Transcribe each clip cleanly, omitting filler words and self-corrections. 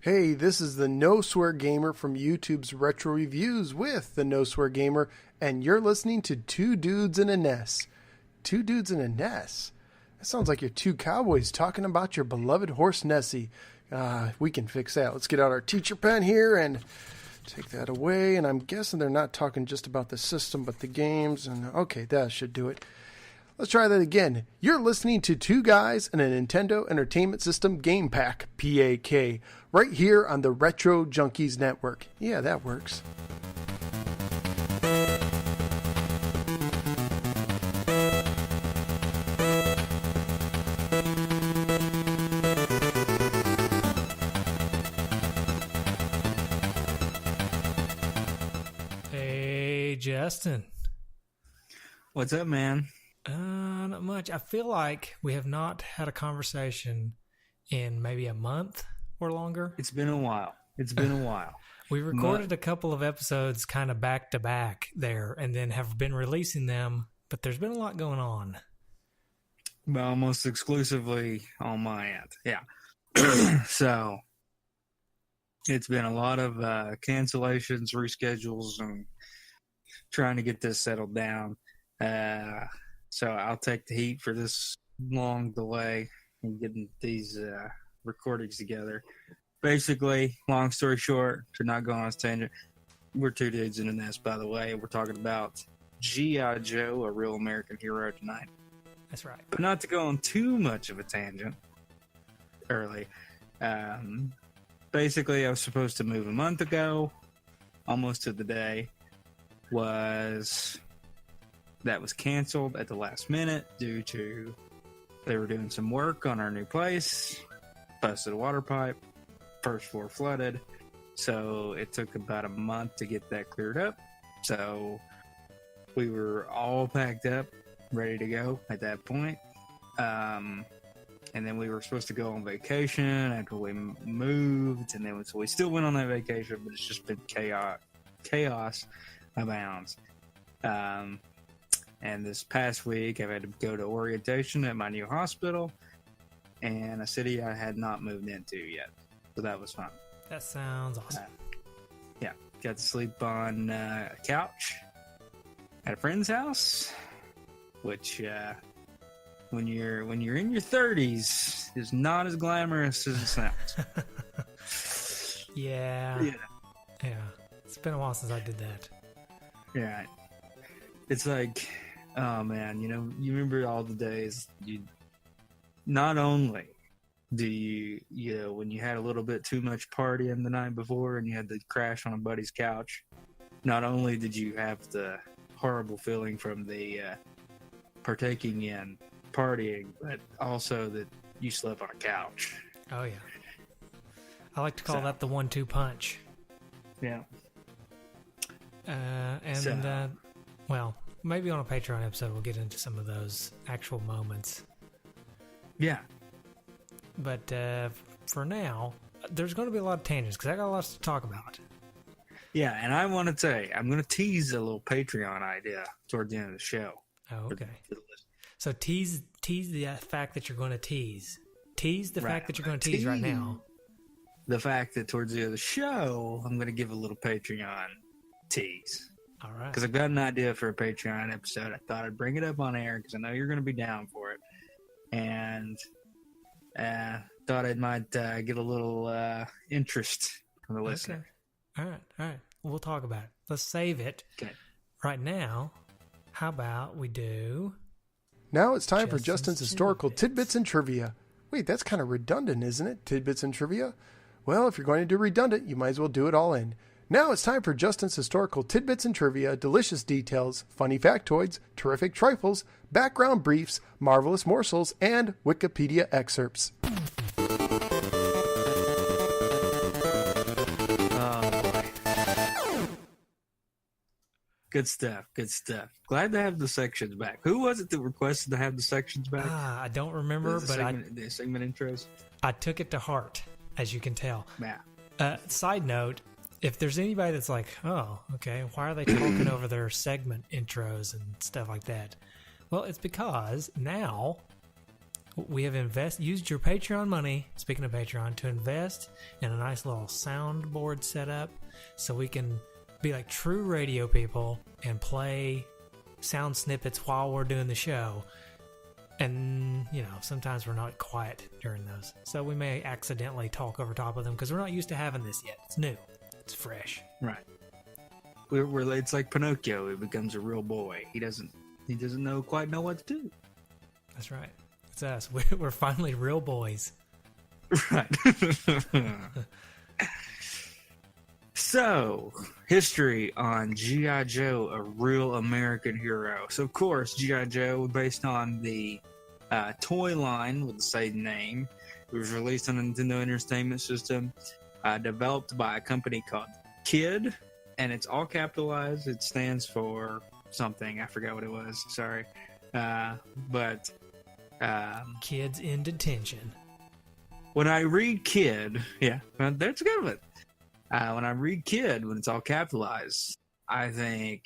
Hey, this is the No Swear Gamer from YouTube's Retro Reviews with the No Swear Gamer, and you're listening to Two Dudes in a Nest. Two Dudes in a Nest? That sounds like you're two cowboys talking about your beloved horse Nessie. We can fix that. Let's get out our teacher pen here and take that away. And I'm guessing they're not talking just about the system, but the games. And okay, that should do it. Let's try that again. You're listening to Two Guys and a Nintendo Entertainment System Game Pack, PAK, right here on the Retro Junkies Network. Yeah, that works. Hey, Justin. What's up, man? Not much. I feel like we have not had a conversation in maybe a month or longer. It's been a while. We recorded a couple of episodes kind of back to back there and then have been releasing them, but there's been a lot going on. Well, almost exclusively on my end. Yeah. So it's been a lot of cancellations, reschedules, and trying to get this settled down. So I'll take the heat for this long delay in getting these recordings together. Basically, long story short, to not go on a tangent, we're two dudes in a nest, by the way. We're talking about G.I. Joe, a real American hero tonight. That's right. But not to go on too much of a tangent early. Basically, I was supposed to move a month ago, almost to the day. That was canceled at the last minute due to they were doing some work on our new place, busted a water pipe, first floor flooded, so it took about a month to get that cleared up. So we were all packed up, ready to go at that point. And then we were supposed to go on vacation after we moved, and then so we still went on that vacation, but it's just been chaos abounds. And this past week, I've had to go to orientation at my new hospital and a city I had not moved into yet. So that was fun. That sounds awesome. Yeah. Got to sleep on a couch at a friend's house, which when you're in your 30s is not as glamorous as it sounds. Yeah. It's been a while since I did that. Yeah. It's like, oh man, you remember all the days not only do you when you had a little bit too much partying the night before and you had to crash on a buddy's couch, not only did you have the horrible feeling from the partaking in partying, but also that you slept on a couch. Oh, yeah. I like to call that the 1-2 punch. Yeah. Well, maybe on a Patreon episode we'll get into some of those actual moments. Yeah. But for now, there's going to be a lot of tangents because I got lots to talk about. Yeah, and I want to say, I'm going to tease a little Patreon idea toward the end of the show. Oh, okay. So tease the fact that you're going to tease. Tease the fact that you're going to tease right now. The fact that towards the end of the show, I'm going to give a little Patreon tease. All right. Because I've got an idea for a Patreon episode. I thought I'd bring it up on air because I know you're going to be down for it. And thought I might get a little interest from the listener. Okay. All right. We'll talk about it. Let's save it. Okay. Right now, how about we do... Now it's time for Justin's historical tidbits and trivia. Wait, that's kind of redundant, isn't it? Tidbits and trivia? Well, if you're going to do redundant, you might as well do it all in. Now it's time for Justin's historical tidbits and trivia, delicious details, funny factoids, terrific trifles, background briefs, marvelous morsels, and Wikipedia excerpts. Good stuff. Glad to have the sections back. Who was it that requested to have the sections back? I don't remember, the segment intros. I took it to heart, as you can tell. Yeah. Side note, if there's anybody that's like, oh, okay, why are they talking over their segment intros and stuff like that? Well, it's because now we have used your Patreon money, speaking of Patreon, to invest in a nice little soundboard setup so we can be like true radio people and play sound snippets while we're doing the show. And, sometimes we're not quiet during those. So we may accidentally talk over top of them because we're not used to having this yet. It's new. It's fresh. Right. It's like Pinocchio. He becomes a real boy. He doesn't quite know what to do. That's right. It's us. We're finally real boys. Right. So, history on G.I. Joe, a real American hero. So, of course, G.I. Joe, based on the toy line with the same name. It was released on the Nintendo Entertainment System, developed by a company called Kid, and it's all capitalized. It stands for something. I forgot what it was. Sorry. But Kids in detention. when I read Kid, that's a good one. When I read Kid, when it's all capitalized, I think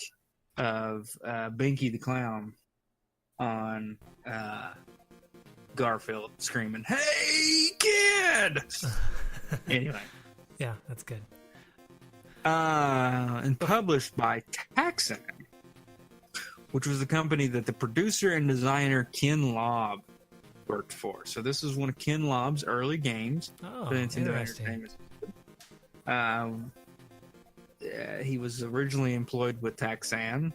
of Binky the Clown on Garfield screaming, "Hey, kid!" Anyway. Yeah, that's good. And published by Taxan, which was the company that the producer and designer Ken Lobb worked for. So this is one of Ken Lobb's early games. Oh, for Nintendo interesting. Entertainment. He was originally employed with Taxan.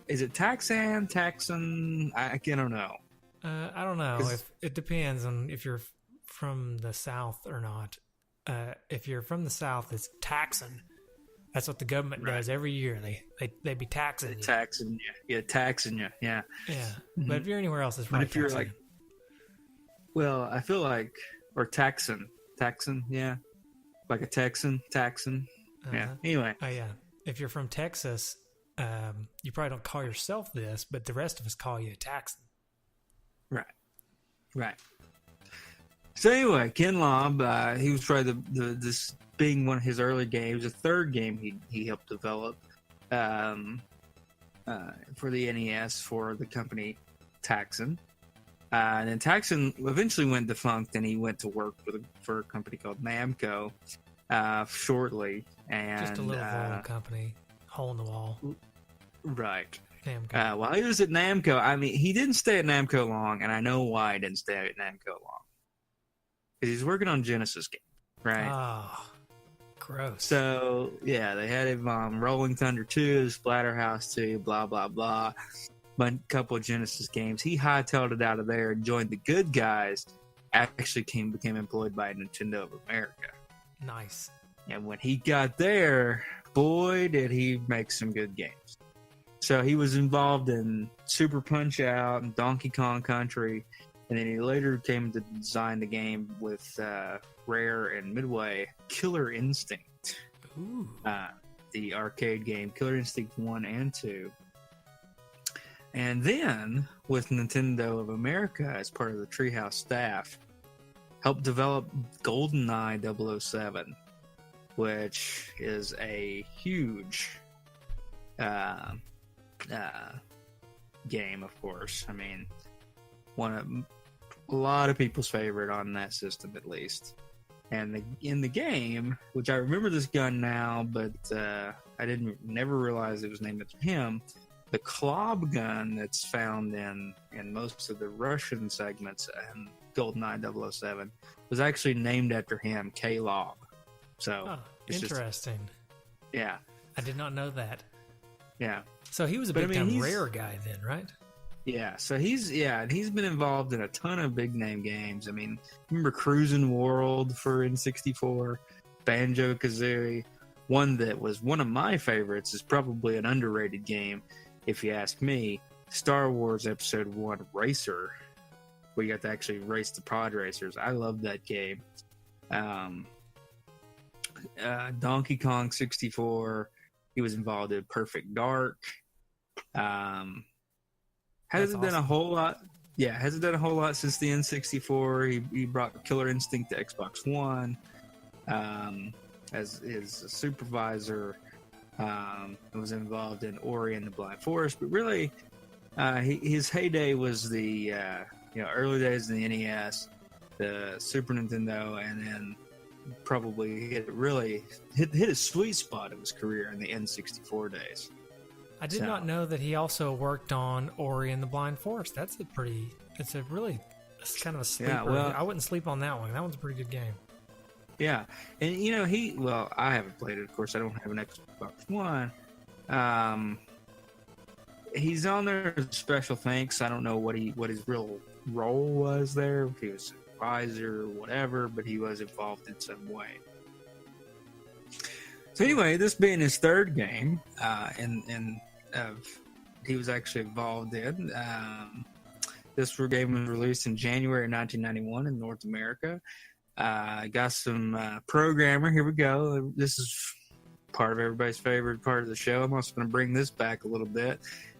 Is it Taxan? Taxan? I don't know. I don't know. It depends on if you're from the South or not. If you're from the South, it's Taxan. That's what the government does every year. They be taxing you. Taxing you. Yeah, taxing you. Yeah. Yeah. Mm-hmm. But if you're anywhere else, it's But probably if you're taxing. like, well, I feel like, or Taxan, yeah, like a Texan, Taxan. Yeah. Anyway. Oh yeah. If you're from Texas, you probably don't call yourself this, but the rest of us call you a Taxan. Right. So anyway, Ken Lobb, he was probably this being one of his early games, the third game he helped develop for the NES for the company Taxan. And then Taxan eventually went defunct, and he went to work for a company called Namco shortly. And Just a little company, hole in the wall. Right. Namco. While he was at Namco, I mean, he didn't stay at Namco long, and I know why he didn't stay at Namco long. Because he's working on Genesis game, right? Oh, gross. So, yeah, they had him Rolling Thunder 2, Splatterhouse 2, blah, blah, blah. But a couple of Genesis games. He hightailed it out of there and joined the good guys. Actually became employed by Nintendo of America. Nice. And when he got there, boy, did he make some good games. So he was involved in Super Punch-Out and Donkey Kong Country. And then he later came to design the game with Rare and Midway, Killer Instinct. Ooh. The arcade game, Killer Instinct 1 and 2. And then, with Nintendo of America as part of the Treehouse staff, helped develop GoldenEye 007, which is a huge game, of course. I mean, a lot of people's favorite on that system, at least. And in the game, which I remember this gun now, but I never realized it was named after him. The Klob gun that's found in most of the Russian segments and GoldenEye 007 was actually named after him, K-Lob. So interesting. Yeah, I did not know that. Yeah. So he was a big time Rare guy then, right? Yeah, so he's been involved in a ton of big name games. I mean, remember Cruisin' World for N64, Banjo-Kazooie. One that was one of my favorites is probably an underrated game, if you ask me. Star Wars Episode 1 Racer, where you got to actually race the pod racers. I love that game. Donkey Kong 64. He was involved in Perfect Dark. Hasn't done a whole lot. Yeah, hasn't done a whole lot since the N64. He brought Killer Instinct to Xbox One as his supervisor. Was involved in Ori and the Blind Forest, but really, his heyday was the early days of the NES, the Super Nintendo, and then probably hit a sweet spot of his career in the N64 days. I did not know that he also worked on Ori and the Blind Forest. It's kind of a sleeper. Yeah, well, I wouldn't sleep on that one. That one's a pretty good game. Yeah, and I haven't played it. Of course, I don't have an Xbox One. He's on there as a special thanks. I don't know what his real role was there. If he was an advisor or whatever, but he was involved in some way. So anyway, this being his third game, he was actually involved in. This game was released in January 1991 in North America. Got some programmer. Here we go. This is part of everybody's favorite part of the show. I'm also going to bring this back a little bit.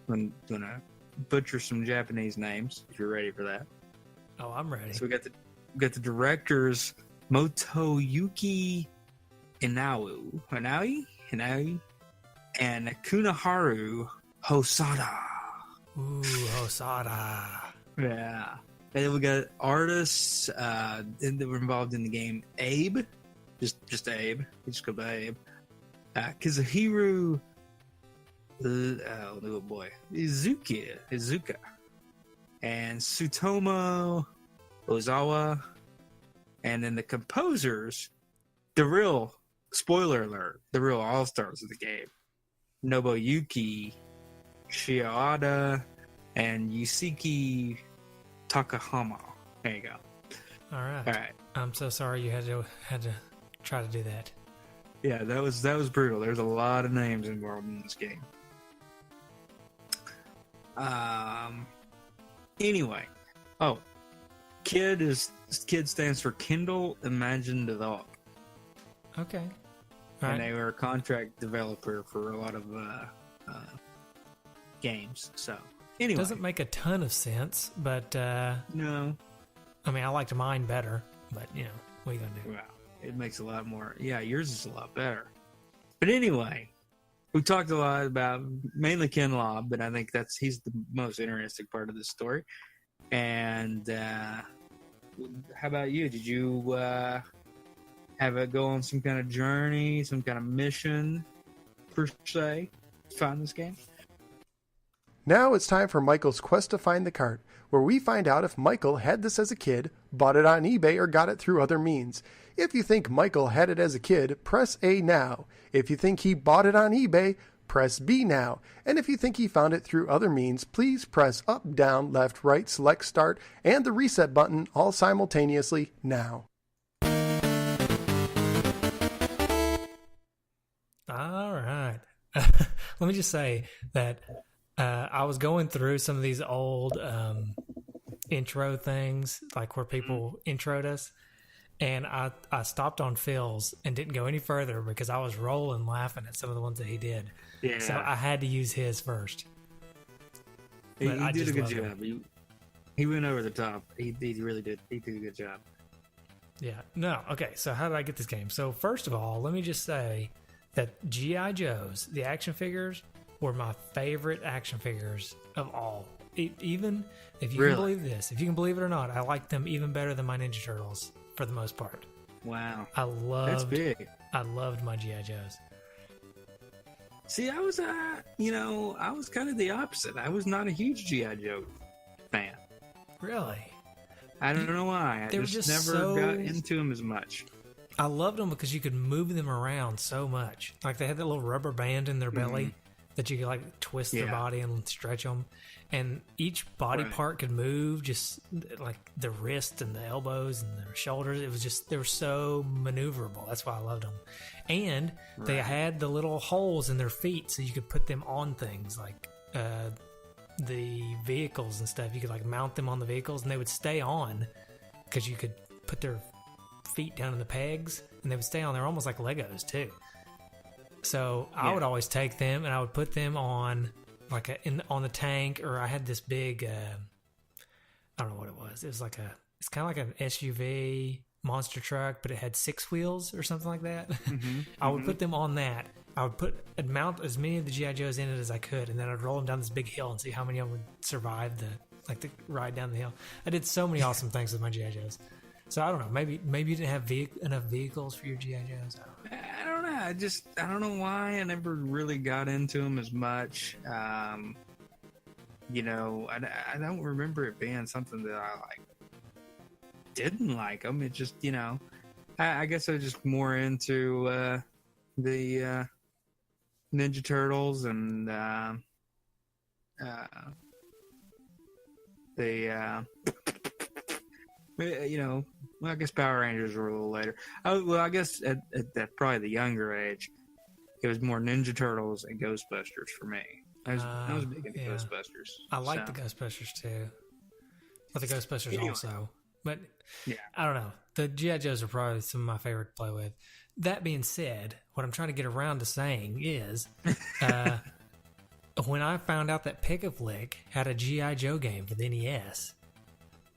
I'm going to butcher some Japanese names, if you're ready for that. Oh, I'm ready. So we got the directors Motoyuki Inau, and Kunaharu Hosada. Ooh, Hosada. Yeah. And then we got artists that were involved in the game. Abe, just Abe. He just go by Abe. Kazuhiro, oh boy, Izuka, and Tsutomu Ozawa, and then the composers, the real spoiler alert, the real all-stars of the game, Nobuyuki Shioda and Yusuke Takahama. There you go. All right. All right. I'm so sorry you had to try to do that. Yeah, that was brutal. There's a lot of names involved in this game. Anyway, KID stands for Kindle Imagine Develop. Okay. All and they were a contract developer for a lot of games. So anyway, doesn't make a ton of sense, but no. I mean, I liked mine better, but what are you gonna do? Wow, it makes a lot more. Yeah, yours is a lot better. But anyway, we talked a lot about mainly Ken Lobb, but I think he's the most interesting part of this story. And how about you? Did you have it go on some kind of journey, some kind of mission, per se, to find this game? Now it's time for Michael's Quest to Find the Cart, where we find out if Michael had this as a kid, bought it on eBay, or got it through other means. If you think Michael had it as a kid, press A now. If you think he bought it on eBay, press B now. And if you think he found it through other means, please press up, down, left, right, select start, and the reset button all simultaneously now. All right. Let me just say that I was going through some of these old intro things, like where people introed us, and I stopped on Phil's and didn't go any further because I was rolling laughing at some of the ones that he did. Yeah. So I had to use his first. He did a good job. He went over the top. He really did. He did a good job. Yeah. No. Okay. So how did I get this game? So first of all, let me just say that G.I. Joes, the action figures, were my favorite action figures of all. Even if you can believe this, if you can believe it or not, I like them even better than my Ninja Turtles for the most part. Wow. That's big. I loved my G.I. Joes. See, I was kind of the opposite. I was not a huge G.I. Joe fan. Really? I don't know why. I just never got into them as much. I loved them because you could move them around so much. Like they had that little rubber band in their belly that you could like twist their body and stretch them. And each body part could move, just like the wrist and the elbows and the shoulders. It was just, they were so maneuverable. That's why I loved them. And they had the little holes in their feet so you could put them on things like the vehicles and stuff. You could like mount them on the vehicles and they would stay on because you could put their feet down in the pegs and they would stay on. They're almost like Legos too. So I would always take them and I would put them on like on the tank, or I had this big I don't know what it was. It was like it's kind of like an SUV monster truck, but it had 6 wheels or something like that. I would put them on that. I'd mount as many of the G.I. Joes in it as I could, and then I'd roll them down this big hill and see how many of them would survive like the ride down the hill. I did so many awesome things with my GI Joes. So I don't know. Maybe you didn't have enough vehicles for your GI Joes. I don't know. I don't know why I never really got into them as much. You know, I don't remember it being something that I like didn't like them. It just, you know, I guess I was just more into the Ninja Turtles and you know, well, I guess Power Rangers were a little later. I guess at probably the younger age, it was more Ninja Turtles and Ghostbusters for me. I was big into Ghostbusters. I like the Ghostbusters too. But the Ghostbusters anyway. Also. But yeah, I don't know. The G.I. Joes are probably some of my favorite to play with. That being said, what I'm trying to get around to saying is when I found out that Pick-a-Flick had a G.I. Joe game for the NES,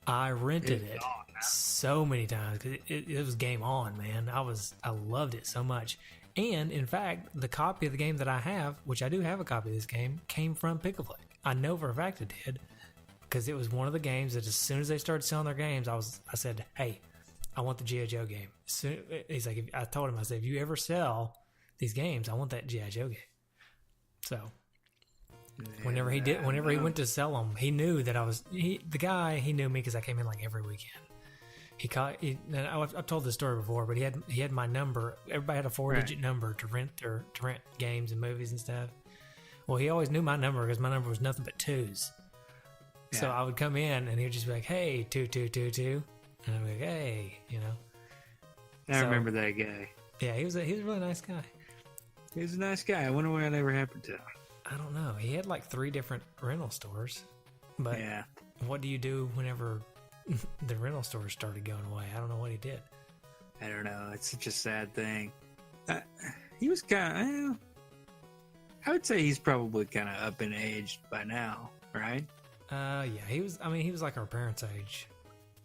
I rented it so many times because it was game on, man. I loved it so much. And in fact, the copy of the game that I have, which I do have a copy of this game, came from Pick-a-Flick. I know for a fact it did because it was one of the games that as soon as they started selling their games, I said, hey, I want the G.I. Joe game. He's like, I told him, I said, if you ever sell these games, I want that G.I. Joe game. So whenever he went to sell them, he knew that he knew me because I came in like every weekend. I've told this story before, but he had my number. Everybody had a 4-digit number to rent games and movies and stuff. Well, he always knew my number because my number was nothing but twos. Yeah. So I would come in and he would just be like, "Hey, 2222," and I'd be like, "Hey," you know. I remember that guy. Yeah, he was a really nice guy. He was a nice guy. I wonder what ever happened to him. I don't know. He had like 3 different rental stores, but what do you do whenever the rental stores started going away? I don't know what he did. I don't know. It's such a sad thing. He was kind of, I would say he's probably kind of up in age by now, right? Yeah, he was. I mean, he was like our parents' age,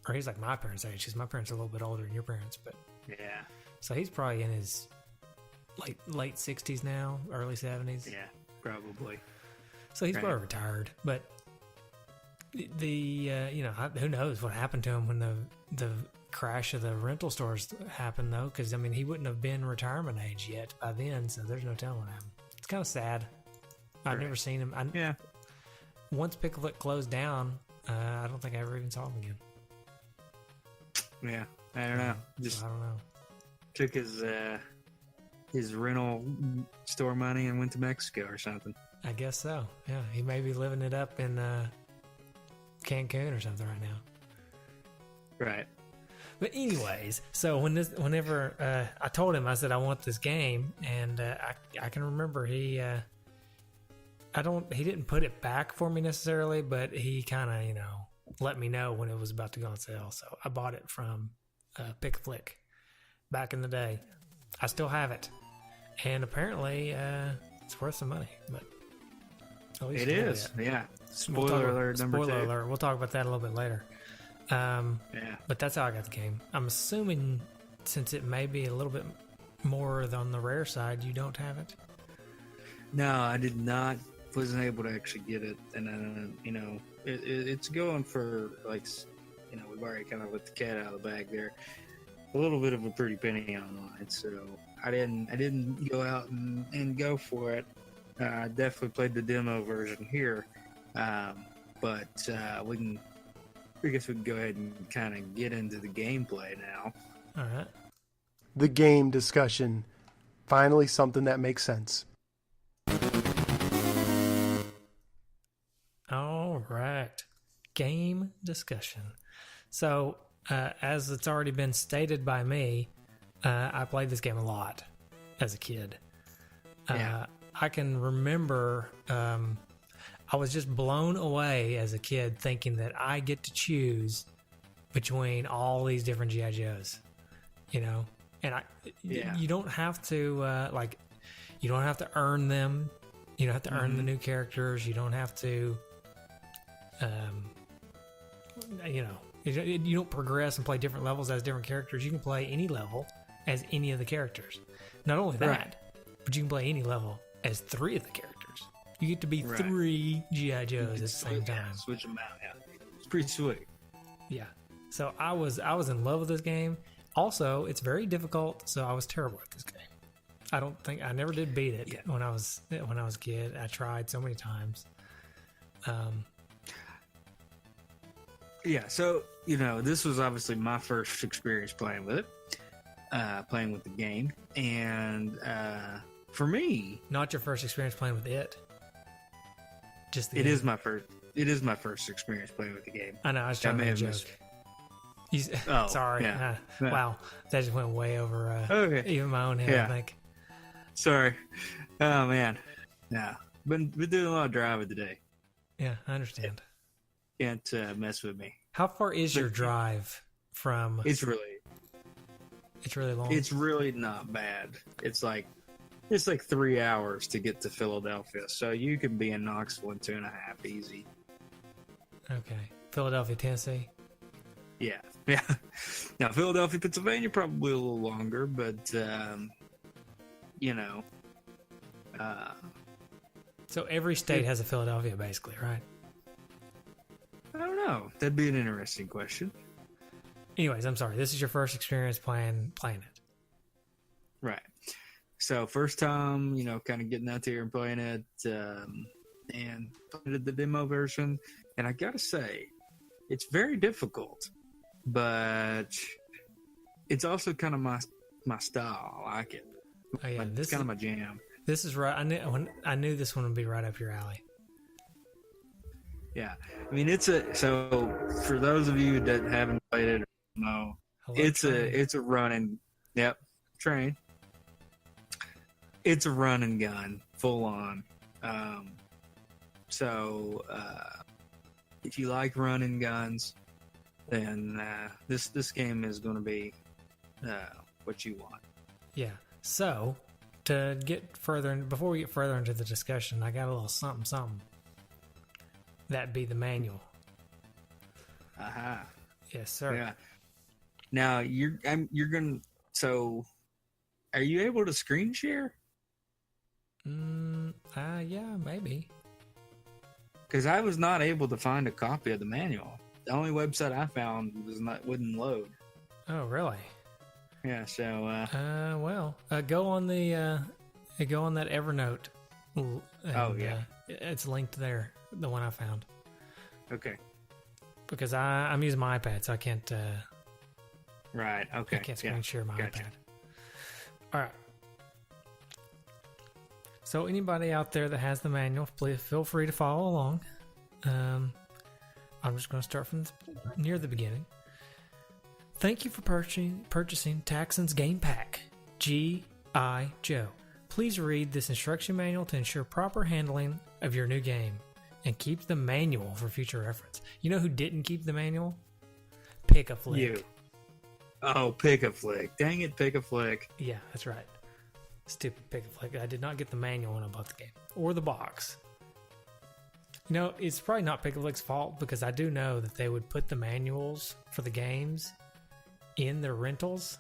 or he's like my parents' age because my parents are a little bit older than your parents. But yeah, so he's probably in his late 60s now, early 70s. Yeah, probably. So he's probably retired, but the you know, who knows what happened to him when the crash of the rental stores happened though, because I mean he wouldn't have been retirement age yet by then, so there's no telling what happened. It's kind of sad. I've never seen him. Once Pick-a-Flick closed down, I don't think I ever even saw him again. Yeah, I don't know. I don't know. Took his rental store money and went to Mexico or something. I guess so. Yeah, he may be living it up in Cancun or something right now. Right. But anyways, so whenever I told him, I said I want this game, and I can remember he didn't put it back for me necessarily, but he kind of let me know when it was about to go on sale. So I bought it from Pick-a-Flick back in the day. I still have it, and apparently it's worth some money. But at least it is. Yeah. Spoiler alert. Spoiler alert. We'll talk about that a little bit later. But that's how I got the game. I'm assuming since it may be a little bit more on the rare side, you don't have it. No, I did not. Wasn't able to actually get it, and it's going for we've already kind of let the cat out of the bag there. A little bit of a pretty penny online, so I didn't go out and go for it. I definitely played the demo version here, but I guess we can go ahead and kind of get into the gameplay now. All right. The game discussion. Finally, something that makes sense. All right. Game discussion. So, as it's already been stated by me, I played this game a lot as a kid. I can remember I was just blown away as a kid thinking that I get to choose between all these different G.I. Joes, and you don't have to you don't have to earn them. You don't have to earn the new characters. You don't have to, you don't progress and play different levels as different characters. You can play any level as any of the characters. Not only that, but you can play any level as 3 of the characters. You get to be 3 G.I. Joes at the same time. Switch them out, pretty sweet. Yeah. So I was in love with this game. Also, it's very difficult, so I was terrible at this game. I never did beat it when I was a kid. I tried so many times. Yeah, so, this was obviously my first experience playing with it, playing with the game. And for me... Not your first experience playing with it? Just the It game. is my first experience playing with the game. I know, I was trying to make a joke. Sorry. Yeah. Wow, that just went way over even my own head, Yeah. I think. Sorry. Oh, man. Yeah. Been doing a lot of driving today. Yeah, I understand. Can't mess with me. How far is your drive from... It's really long? It's really not bad. It's like 3 hours to get to Philadelphia. So you can be in Knoxville in 2.5 easy. Okay. Philadelphia, Tennessee? Yeah. Yeah. Now, Philadelphia, Pennsylvania, probably a little longer, but, So every state has a Philadelphia, basically, right? I don't know. That'd be an interesting question. Anyways, I'm sorry. This is your first experience playing it. Right. So first time, kind of getting out there and playing it, and played the demo version. And I gotta say, it's very difficult, but it's also kind of my style. I like it. Oh yeah, It's kind of my jam. This is right. I knew this one would be right up your alley. Yeah, I mean so for those of you that haven't played it, or don't know, it's a run and train. It's a run and gun, full on. So if you like run and guns, then this game is going to be what you want. Yeah. So to get further, before we get further into the discussion, I got a little something. That'd be the manual. Aha. Yes, sir. Yeah. Now you're gonna. So, are you able to screen share? Yeah, maybe. Because I was not able to find a copy of the manual. The only website I found wouldn't load. Oh, really? Yeah. So. Go on that Evernote. Yeah. It's linked there. The one I found. Okay. Because I'm using my iPad, so I can't. Right. Okay. I can't screen share my Gotcha. iPad. All right. So anybody out there that has the manual, please feel free to follow along. I'm just going to start from near the beginning. Thank you for purchasing Taxan's Game Pack, G.I. Joe. Please read this instruction manual to ensure proper handling of your new game, and keep the manual for future reference. You know who didn't keep the manual? Pick a Flick. You. Oh, Pick a Flick. Dang it, Pick a Flick. Yeah, that's right. Stupid Pick a Flick. I did not get the manual when I bought the game. Or the box. It's probably not Pick a Flick's fault, because I do know that they would put the manuals for the games in their rentals,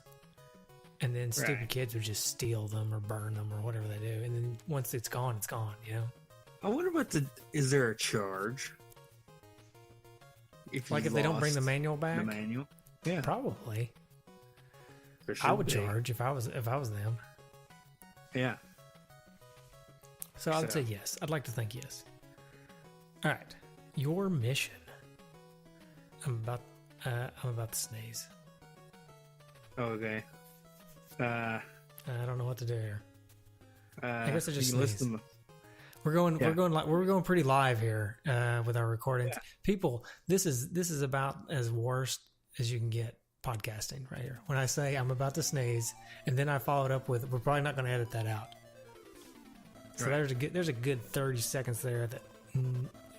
and then stupid kids would just steal them or burn them or whatever they do. And then once it's gone, I wonder is there a charge? If they don't bring the manual back? The manual? Yeah. Probably. There I would should be. charge if I was them. Yeah. So I would say yes. I'd like to think yes. All right. Your mission. I'm about to sneeze. Okay. I don't know what to do here. I guess I just you can sneeze. listen. We're going pretty live here with our recordings. Yeah. People, this is about as worst as you can get podcasting right here. When I say I'm about to sneeze, and then I follow it up with, we're probably not going to edit that out. So there's a good 30 seconds there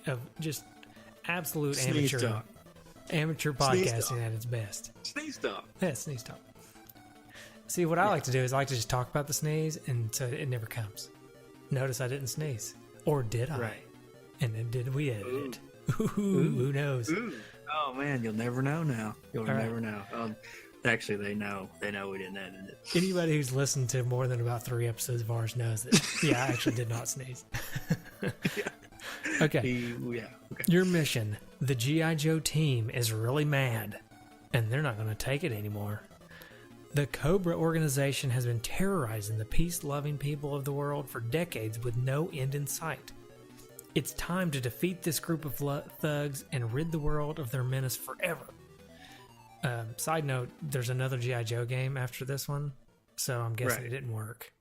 of just absolute Sneeze talk. amateur Sneeze podcasting talk. at its best. Sneeze talk. Yeah, sneeze talk. See, what I like to do is I like to just talk about the sneeze, and so it never comes. Notice I didn't sneeze. Or did I? Right. And then did we edit it? Ooh, who knows? Ooh. Oh man, you'll never know now. You'll never know. Actually, they know. They know we didn't edit it. Anybody who's listened to more than about 3 episodes of ours knows that. Yeah, I actually did not sneeze. Okay. Okay. Your mission. The G.I. Joe team is really mad, and they're not going to take it anymore. The Cobra organization has been terrorizing the peace-loving people of the world for decades with no end in sight. It's time to defeat this group of thugs and rid the world of their menace forever. Side note, there's another G.I. Joe game after this one, so I'm guessing it didn't work.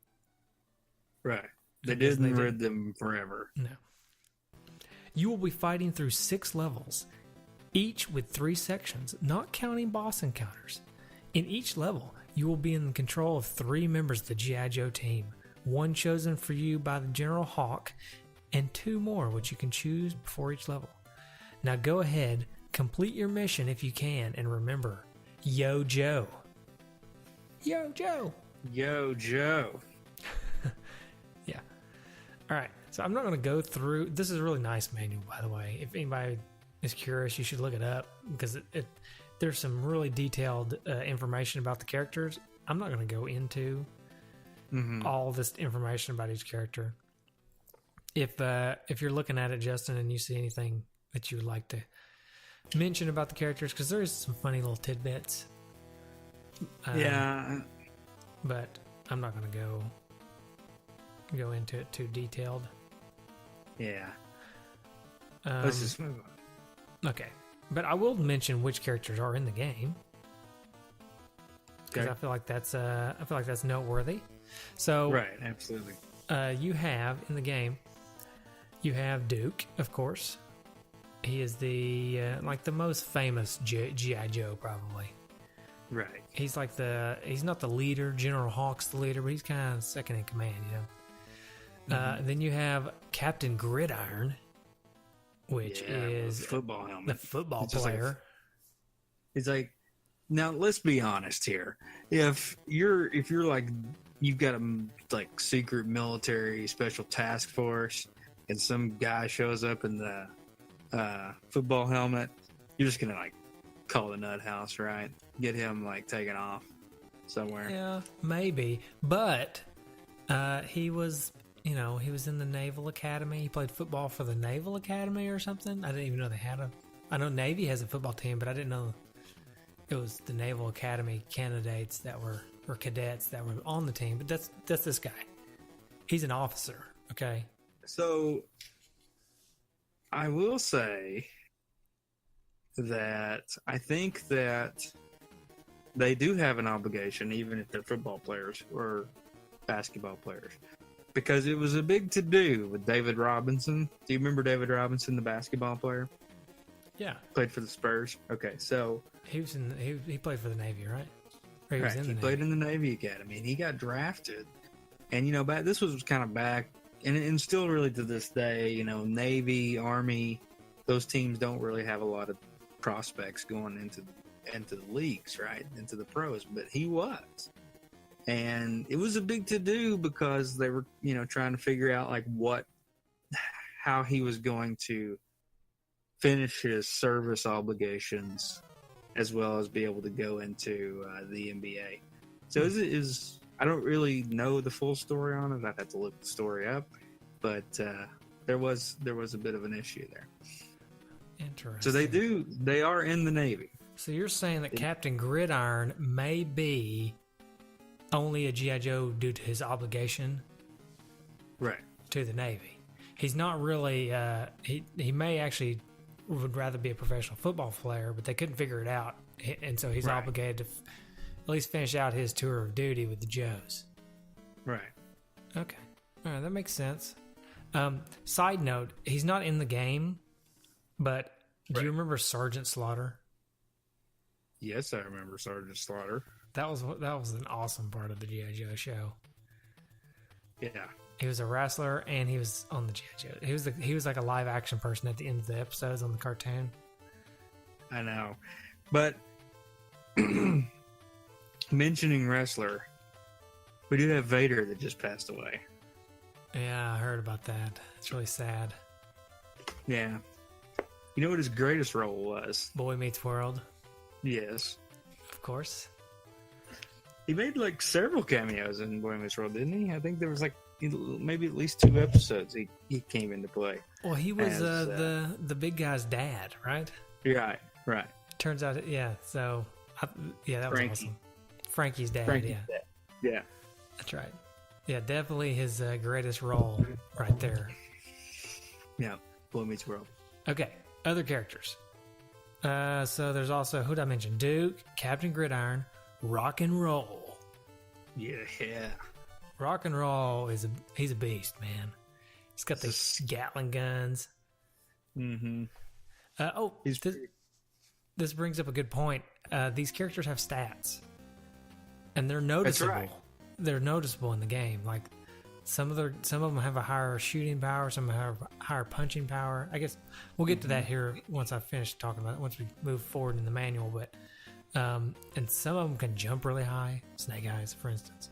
Right. They didn't rid them forever. No. You will be fighting through 6 levels, each with 3 sections, not counting boss encounters. In each level, you will be in control of 3 members of the G.I. Joe team, 1 chosen for you by the General Hawk, and 2 more which you can choose before each level. Now go ahead, complete your mission if you can, and remember, Yo Joe. Yo Joe. Yo Joe. Yeah. All right. So I'm not going to go through. This is a really nice manual, by the way. If anybody is curious, you should look it up because there's some really detailed information about the characters. I'm not going to go into all this information about each character. If you're looking at it, Justin, and you see anything that you would like to mention about the characters, because there is some funny little tidbits. Yeah. But I'm not going to go into it too detailed. Yeah. Let's just move on. Okay. But I will mention which characters are in the game. Because I feel like that's noteworthy. So right, absolutely. You have in the game, you have Duke, of course. He is the the most famous G.I. Joe, probably. Right. He's he's not the leader. General Hawk's the leader, but he's kind of second in command, you know. Then you have Captain Gridiron, which is football helmet. the football player. It's like, now let's be honest here. If you're like, you've got a secret military special task force, and some guy shows up in the football helmet, you're just gonna call the nut house, right? Get him taken off somewhere. Yeah, maybe, but he was. He was in the Naval Academy. He played football for the Naval Academy or something. I didn't even know they had a... I know Navy has a football team, but I didn't know it was the Naval Academy candidates that were... or cadets that were on the team. But that's this guy. He's an officer, okay? So, I will say that I think that they do have an obligation, even if they're football players or basketball players. Because it was a big to-do with David Robinson. Do you remember David Robinson, the basketball player? Yeah. Played for the Spurs? Okay, so... He was he played for the Navy, right? Or he played in the Navy Academy, and he got drafted. And, this was kind of back, and still really to this day, Navy, Army, those teams don't really have a lot of prospects going into the leagues, right? Into the pros, but he was. And it was a big to-do because they were, trying to figure out how he was going to finish his service obligations as well as be able to go into the NBA. So I don't really know the full story on it. I'd have to look the story up, but there was a bit of an issue there. Interesting. So they are in the Navy. So you're saying that Captain Gridiron may be only a G.I. Joe due to his obligation, right, to the Navy. He's not really. He may actually would rather be a professional football player, but they couldn't figure it out, and so he's obligated to at least finish out his tour of duty with the Joes. Right. Okay. All right, that makes sense. Side note: he's not in the game, but do you remember Sergeant Slaughter? Yes, I remember Sergeant Slaughter. That was an awesome part of the G.I. Joe show. Yeah. He was a wrestler and he was on the G.I. Joe. He was like a live action person at the end of the episodes on the cartoon. I know. But mentioning wrestler, we do have Vader that just passed away. Yeah, I heard about that. It's really sad. Yeah. You know what his greatest role was? Boy Meets World. Yes. Of course. He made like several cameos in Boy Meets World, didn't he? I think there was like maybe at least 2 episodes he came into play. Well, he was the big guy's dad, right? Right. Turns out, yeah. So, that was awesome. Frankie's dad, Yeah. That's right. Yeah, definitely his greatest role right there. Yeah, Boy Meets World. Okay, other characters. So there's also, who did I mention? Duke, Captain Gridiron, Rock and Roll. Yeah. Rock and Roll he's a beast, man. He's got the Gatling guns. Mm-hmm. This brings up a good point. These characters have stats, and they're noticeable. That's right. They're noticeable in the game. Like some of them have a higher shooting power, some have higher punching power. I guess we'll get to that here once I finish talking about it, once we move forward in the manual. But and some of them can jump really high. Snake Eyes, for instance.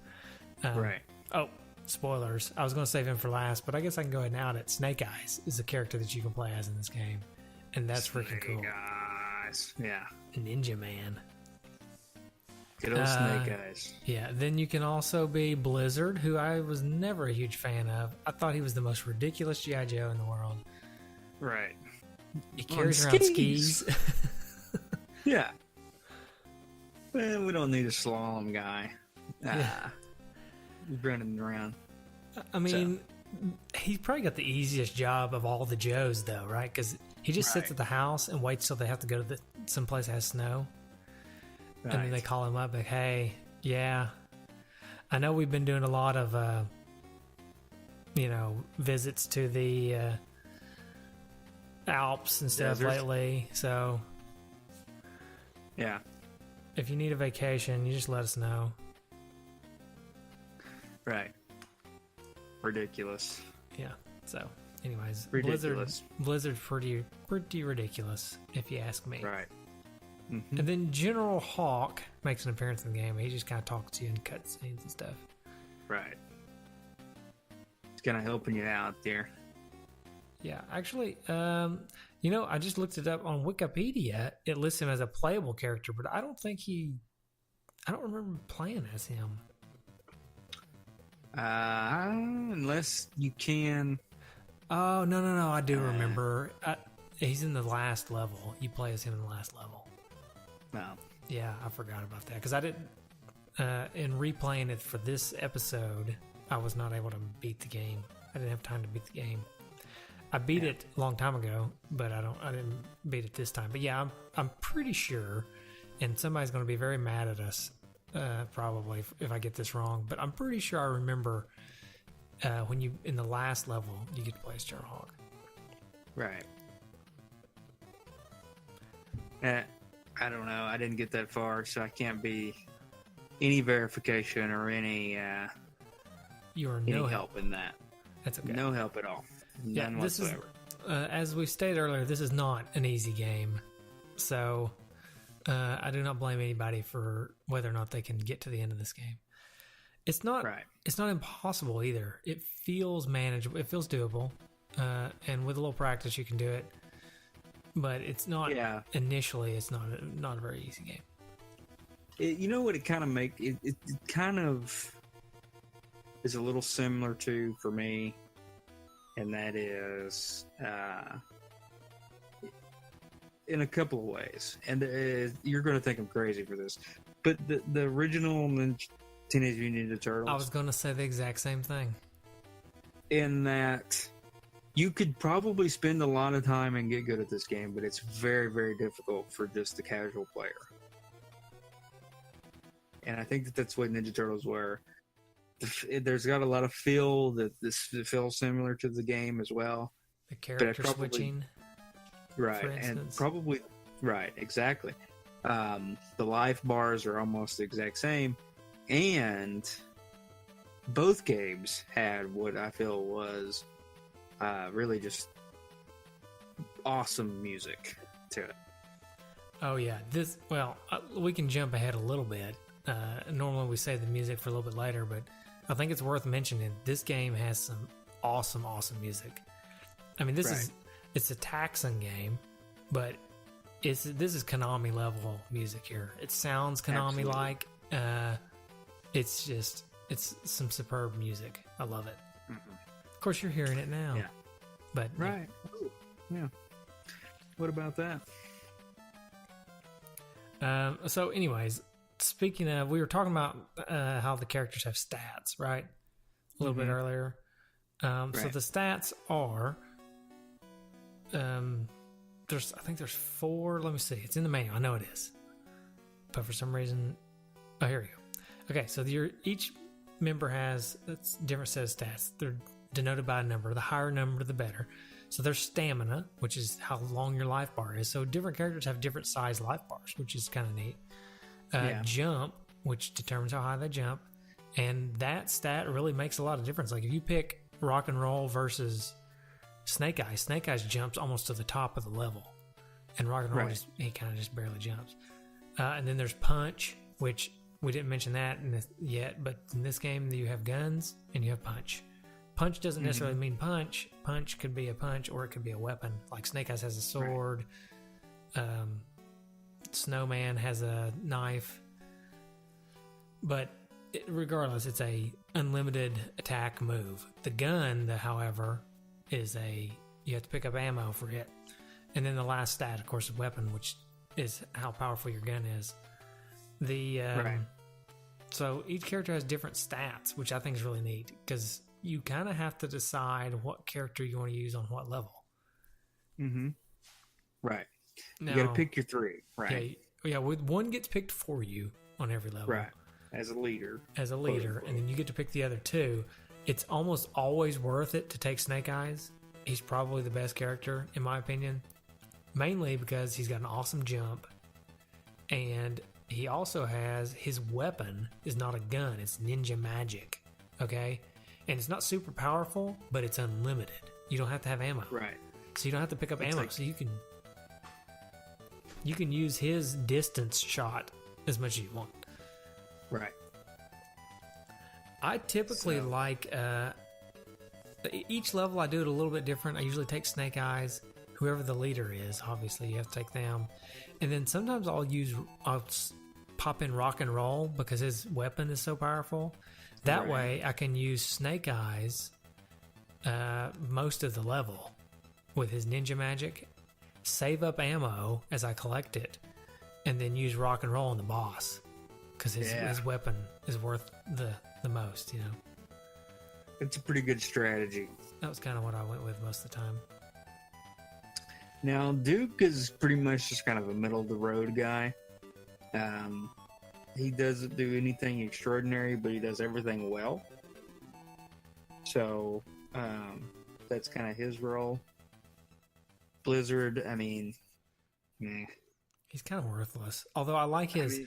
Right. Oh, spoilers. I was going to save him for last, but I guess I can go ahead and out it. Snake Eyes is a character that you can play as in this game, and that's freaking cool. Snake Eyes. Yeah. Ninja Man. Good old Snake Eyes. Yeah, then you can also be Blizzard, who I was never a huge fan of. I thought he was the most ridiculous G.I. Joe in the world. Right. He carries around skis. Yeah. Well, we don't need a slalom guy. He's running around. I mean, he's probably got the easiest job of all the Joes, though, right? Because he just sits at the house and waits till they have to go to someplace that has snow. Right. And then they call him up like, hey, yeah, I know we've been doing a lot of, visits to the Alps and stuff lately. So, yeah, if you need a vacation, you just let us know. Right. Ridiculous. Yeah. So, anyways, ridiculous. Blizzard pretty ridiculous, if you ask me. Right. Mm-hmm. And then General Hawk makes an appearance in the game. He just kind of talks to you in cutscenes and stuff. Right. He's kind of helping you out there. Yeah, actually, I just looked it up on Wikipedia. It lists him as a playable character, but I don't remember playing as him. Unless you can. Oh, no, I do remember. He's in the last level. You play as him in the last level. No. Yeah, I forgot about that because I didn't. In replaying it for this episode, I was not able to beat the game. I didn't have time to beat the game. I beat it a long time ago, but I didn't beat it this time. But yeah, I'm pretty sure, and somebody's going to be very mad at us, probably if I get this wrong. But I'm pretty sure I remember when you in the last level you get to play as General Hawk. Right. I don't know. I didn't get that far, so I can't be any verification or any help in that. That's okay. No help at all. None whatsoever. As we stated earlier, this is not an easy game, so I do not blame anybody for whether or not they can get to the end of this game. It's not. Right. It's not impossible either. It feels manageable. It feels doable, and with a little practice, you can do it. But it's not. Yeah. Initially, it's not a very easy game. You know what it kind of makes it kind of is a little similar to for me, and that is in a couple of ways. And you're going to think I'm crazy for this, but the original Teenage Mutant Ninja Turtles. I was going to say the exact same thing. In that. You could probably spend a lot of time and get good at this game, but it's very, very difficult for just the casual player. And I think that's what Ninja Turtles were. There's got a lot of feel that feels similar to the game as well. The character switching. Right, and probably, right, exactly. The life bars are almost the exact same. And both games had what I feel was really just awesome music to it. Oh yeah, we can jump ahead a little bit. Normally we say the music for a little bit later, but I think it's worth mentioning this game has some awesome music. I mean, it's a Taxan game, but this is Konami level music here. It sounds Konami like. it's some superb music. I love it. Of course, you're hearing it now. Yeah. But Right. Ooh, yeah. What about that? So, anyways, speaking of, we were talking about how the characters have stats, right? A little bit earlier. So Right. the stats are, I think there's 4. Let me see. It's in the manual. I know it is, but for some reason, oh, here we go. Okay, so each member has a different set of stats. They're denoted by a number. The higher number, the better. So there's stamina, which is how long your life bar is. So different characters have different size life bars, which is kind of neat. Jump, which determines how high they jump. And that stat really makes a lot of difference. Like if you pick rock and roll versus Snake Eyes jumps almost to the top of the level. And rock and roll, he kind of just barely jumps. And then there's punch, which we didn't mention that yet, but in this game you have guns and you have punch. Punch doesn't necessarily mean punch. Punch could be a punch or it could be a weapon. Like Snake Eyes has a sword. Snowman has a knife. But regardless, it's a unlimited attack move. The gun, however, is you have to pick up ammo for it. And then the last stat, of course, is weapon, which is how powerful your gun is. So each character has different stats, which I think is really neat because you kind of have to decide what character you want to use on what level. Right. Now, you got to pick your 3, right? Yeah. One gets picked for you on every level. Right. As a leader. And then you get to pick the other 2. It's almost always worth it to take Snake Eyes. He's probably the best character, in my opinion. Mainly because he's got an awesome jump. And he also has, his weapon is not a gun, it's ninja magic. Okay? And it's not super powerful, but it's unlimited. You don't have to have ammo. Right. So you don't have to pick up ammo. So you can use his distance shot as much as you want. Right. I typically like each level I do it a little bit different. I usually take Snake Eyes, whoever the leader is, obviously you have to take them. And then sometimes I'll pop in rock and roll because his weapon is so powerful. That way I can use Snake Eyes most of the level with his ninja magic, save up ammo as I collect it, and then use rock and roll on the boss because his weapon is worth the most, you know. It's a pretty good strategy. That was kind of what I went with most of the time. Now, Duke is pretty much just kind of a middle-of-the-road guy. He doesn't do anything extraordinary, but he does everything well. So, that's kind of his role. Blizzard, I mean, he's kind of worthless. Although I like his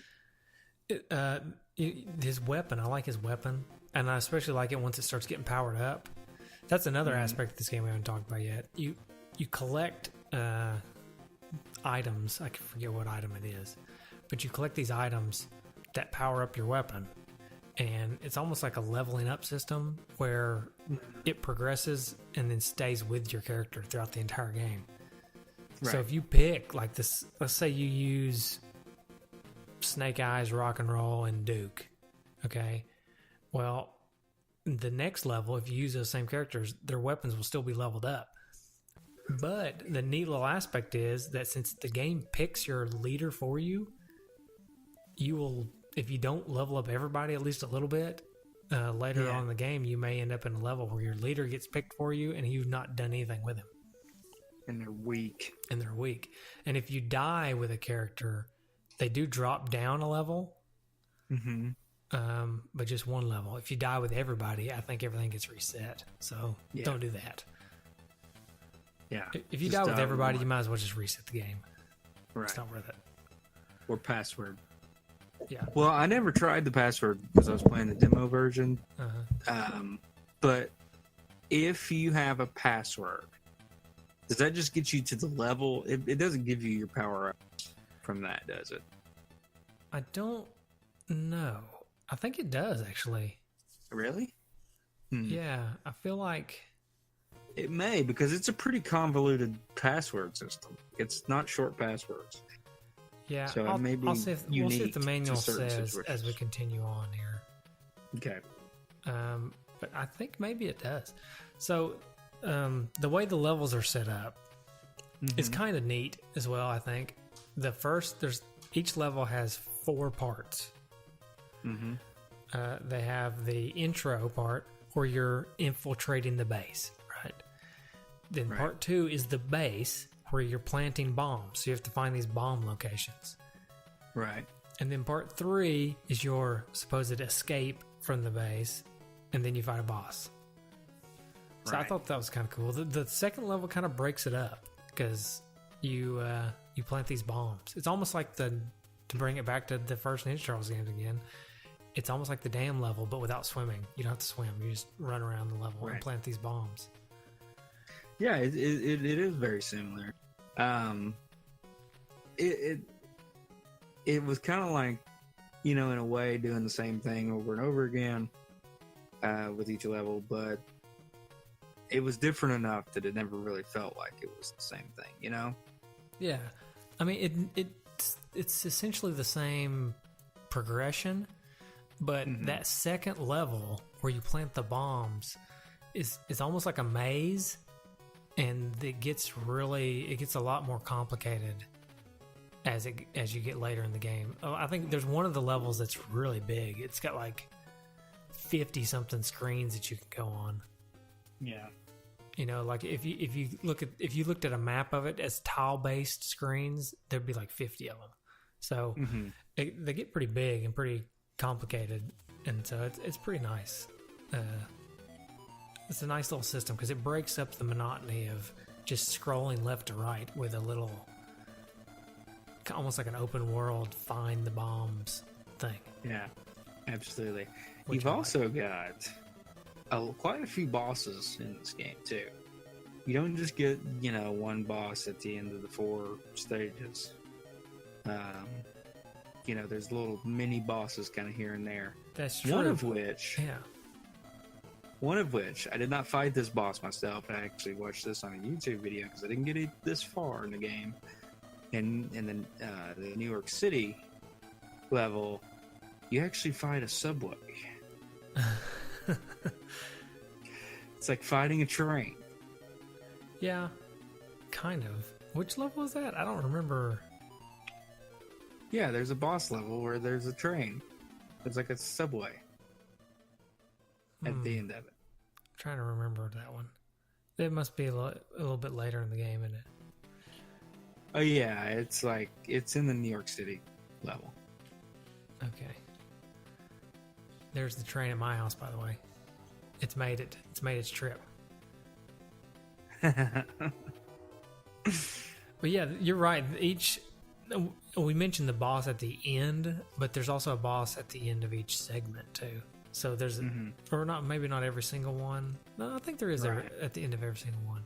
weapon. I like his weapon, and I especially like it once it starts getting powered up. That's another aspect of this game we haven't talked about yet. You collect items. I can forget what item it is, but you collect these items that power up your weapon, and it's almost like a leveling up system where it progresses and then stays with your character throughout the entire game. Right. So if you pick like this, let's say you use Snake Eyes, Rock and Roll, and Duke, okay? Well, the next level, if you use those same characters, their weapons will still be leveled up. But the neat little aspect is that since the game picks your leader for you, you will, if you don't level up everybody at least a little bit, later on in the game, you may end up in a level where your leader gets picked for you and you've not done anything with him. And they're weak. And if you die with a character, they do drop down a level, but just one level. If you die with everybody, I think everything gets reset. So don't do that. Yeah. If you die with everybody, you might as well just reset the game. Right. It's not worth it. Or password. Yeah. Well, I never tried the password because I was playing the demo version. But if you have a password, does that just get you to the level? It doesn't give you your power ups from that, does it? I don't know. I think it does, actually. Really? Yeah. I feel like it may, because it's a pretty convoluted password system. It's not short passwords. Yeah, so we'll see if the manual says as we continue on here. Okay. But I think maybe it does. So the way the levels are set up is kind of neat as well. I think each level has 4 parts. They have the intro part where you're infiltrating the base, right? Then part 2 is the base where you're planting bombs. So you have to find these bomb locations. Right. And then part 3 is your supposed escape from the base, and then you fight a boss. So I thought that was kind of cool. The second level kind of breaks it up because you plant these bombs. It's almost like to bring it back to the first Ninja Turtles games again. It's almost like the dam level, but without swimming. You don't have to swim. You just run around the level and plant these bombs. Yeah, it is very similar. It was kind of like, in a way, doing the same thing over and over again with each level, but it was different enough that it never really felt like it was the same thing, Yeah, I mean it's essentially the same progression, but that second level where you plant the bombs is almost like a maze, and it gets a lot more complicated as you get later in the game. I think there's one of the levels that's really big. It's got like 50 something screens that you can go on. Yeah. Like if you looked at a map of it as tile based screens, there'd be like 50 of them. So they get pretty big and pretty complicated, and so it's pretty nice. It's a nice little system because it breaks up the monotony of just scrolling left to right with a little, almost like an open world find the bombs thing. Yeah, absolutely. You've also got quite a few bosses in this game too. You don't just get one boss at the end of the 4 stages. There's little mini bosses kind of here and there. That's true. One of which I did not fight this boss myself. I actually watched this on a YouTube video because I didn't get it this far in the game. And then the New York City level, you actually fight a subway. It's like fighting a train. Yeah, kind of. Which level is that? I don't remember. Yeah, there's a boss level where there's a train. It's like a subway at the end of it. I'm trying to remember that one. It must be a little bit later in the game, isn't it? Oh yeah, it's in the New York City level. Okay. There's the train at my house, by the way. It's made its trip. But yeah, you're right. We mentioned the boss at the end, but there's also a boss at the end of each segment too. So there's maybe not every single one. No, I think there is at the end of every single one.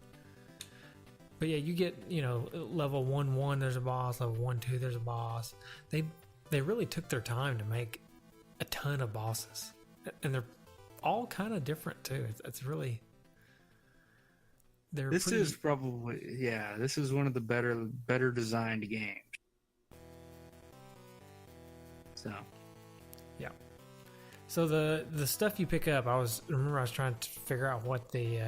But yeah, you get, level 1-1, there's a boss. Level 1-2, there's a boss. They really took their time to make a ton of bosses, and they're all kind of different too. It's really. This is one of the better designed games. So, yeah. So the stuff you pick up, I was trying to figure out what the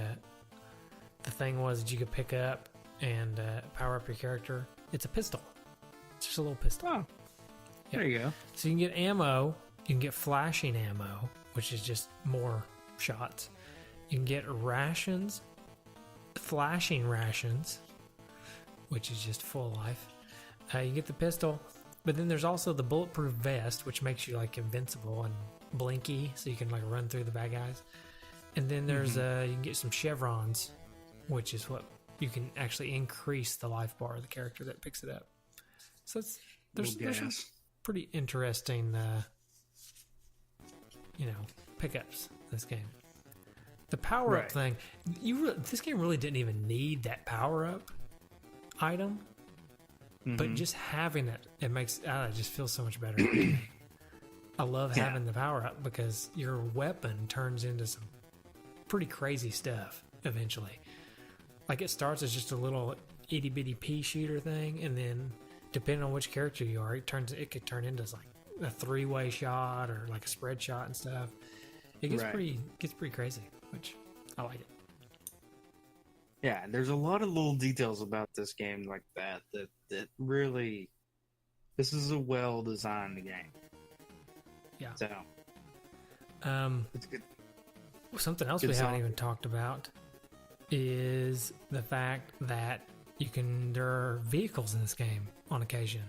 thing was that you could pick up and power up your character. It's a pistol. It's just a little pistol. Oh, there you go. So you can get ammo. You can get flashing ammo, which is just more shots. You can get rations, flashing rations, which is just full life. You get the pistol, but then there's also the bulletproof vest, which makes you like invincible and blinky, so you can like run through the bad guys. And then there's you can get some chevrons, which is what you can actually increase the life bar of the character that picks it up. So there's some pretty interesting pickups in this game. The power up thing, this game really didn't even need that power up item, but just having it makes it just feels so much better. I love having the power up because your weapon turns into some pretty crazy stuff eventually. Like it starts as just a little itty bitty pea shooter thing, and then depending on which character you are, it could turn into like a 3-way shot or like a spread shot and stuff. it gets Right. pretty crazy, which I like it. Yeah, there's a lot of little details about this game like that really. This is a well-designed game. Yeah. So it's good. Something else Good we haven't song. even talked about is the fact that there are vehicles in this game on occasion.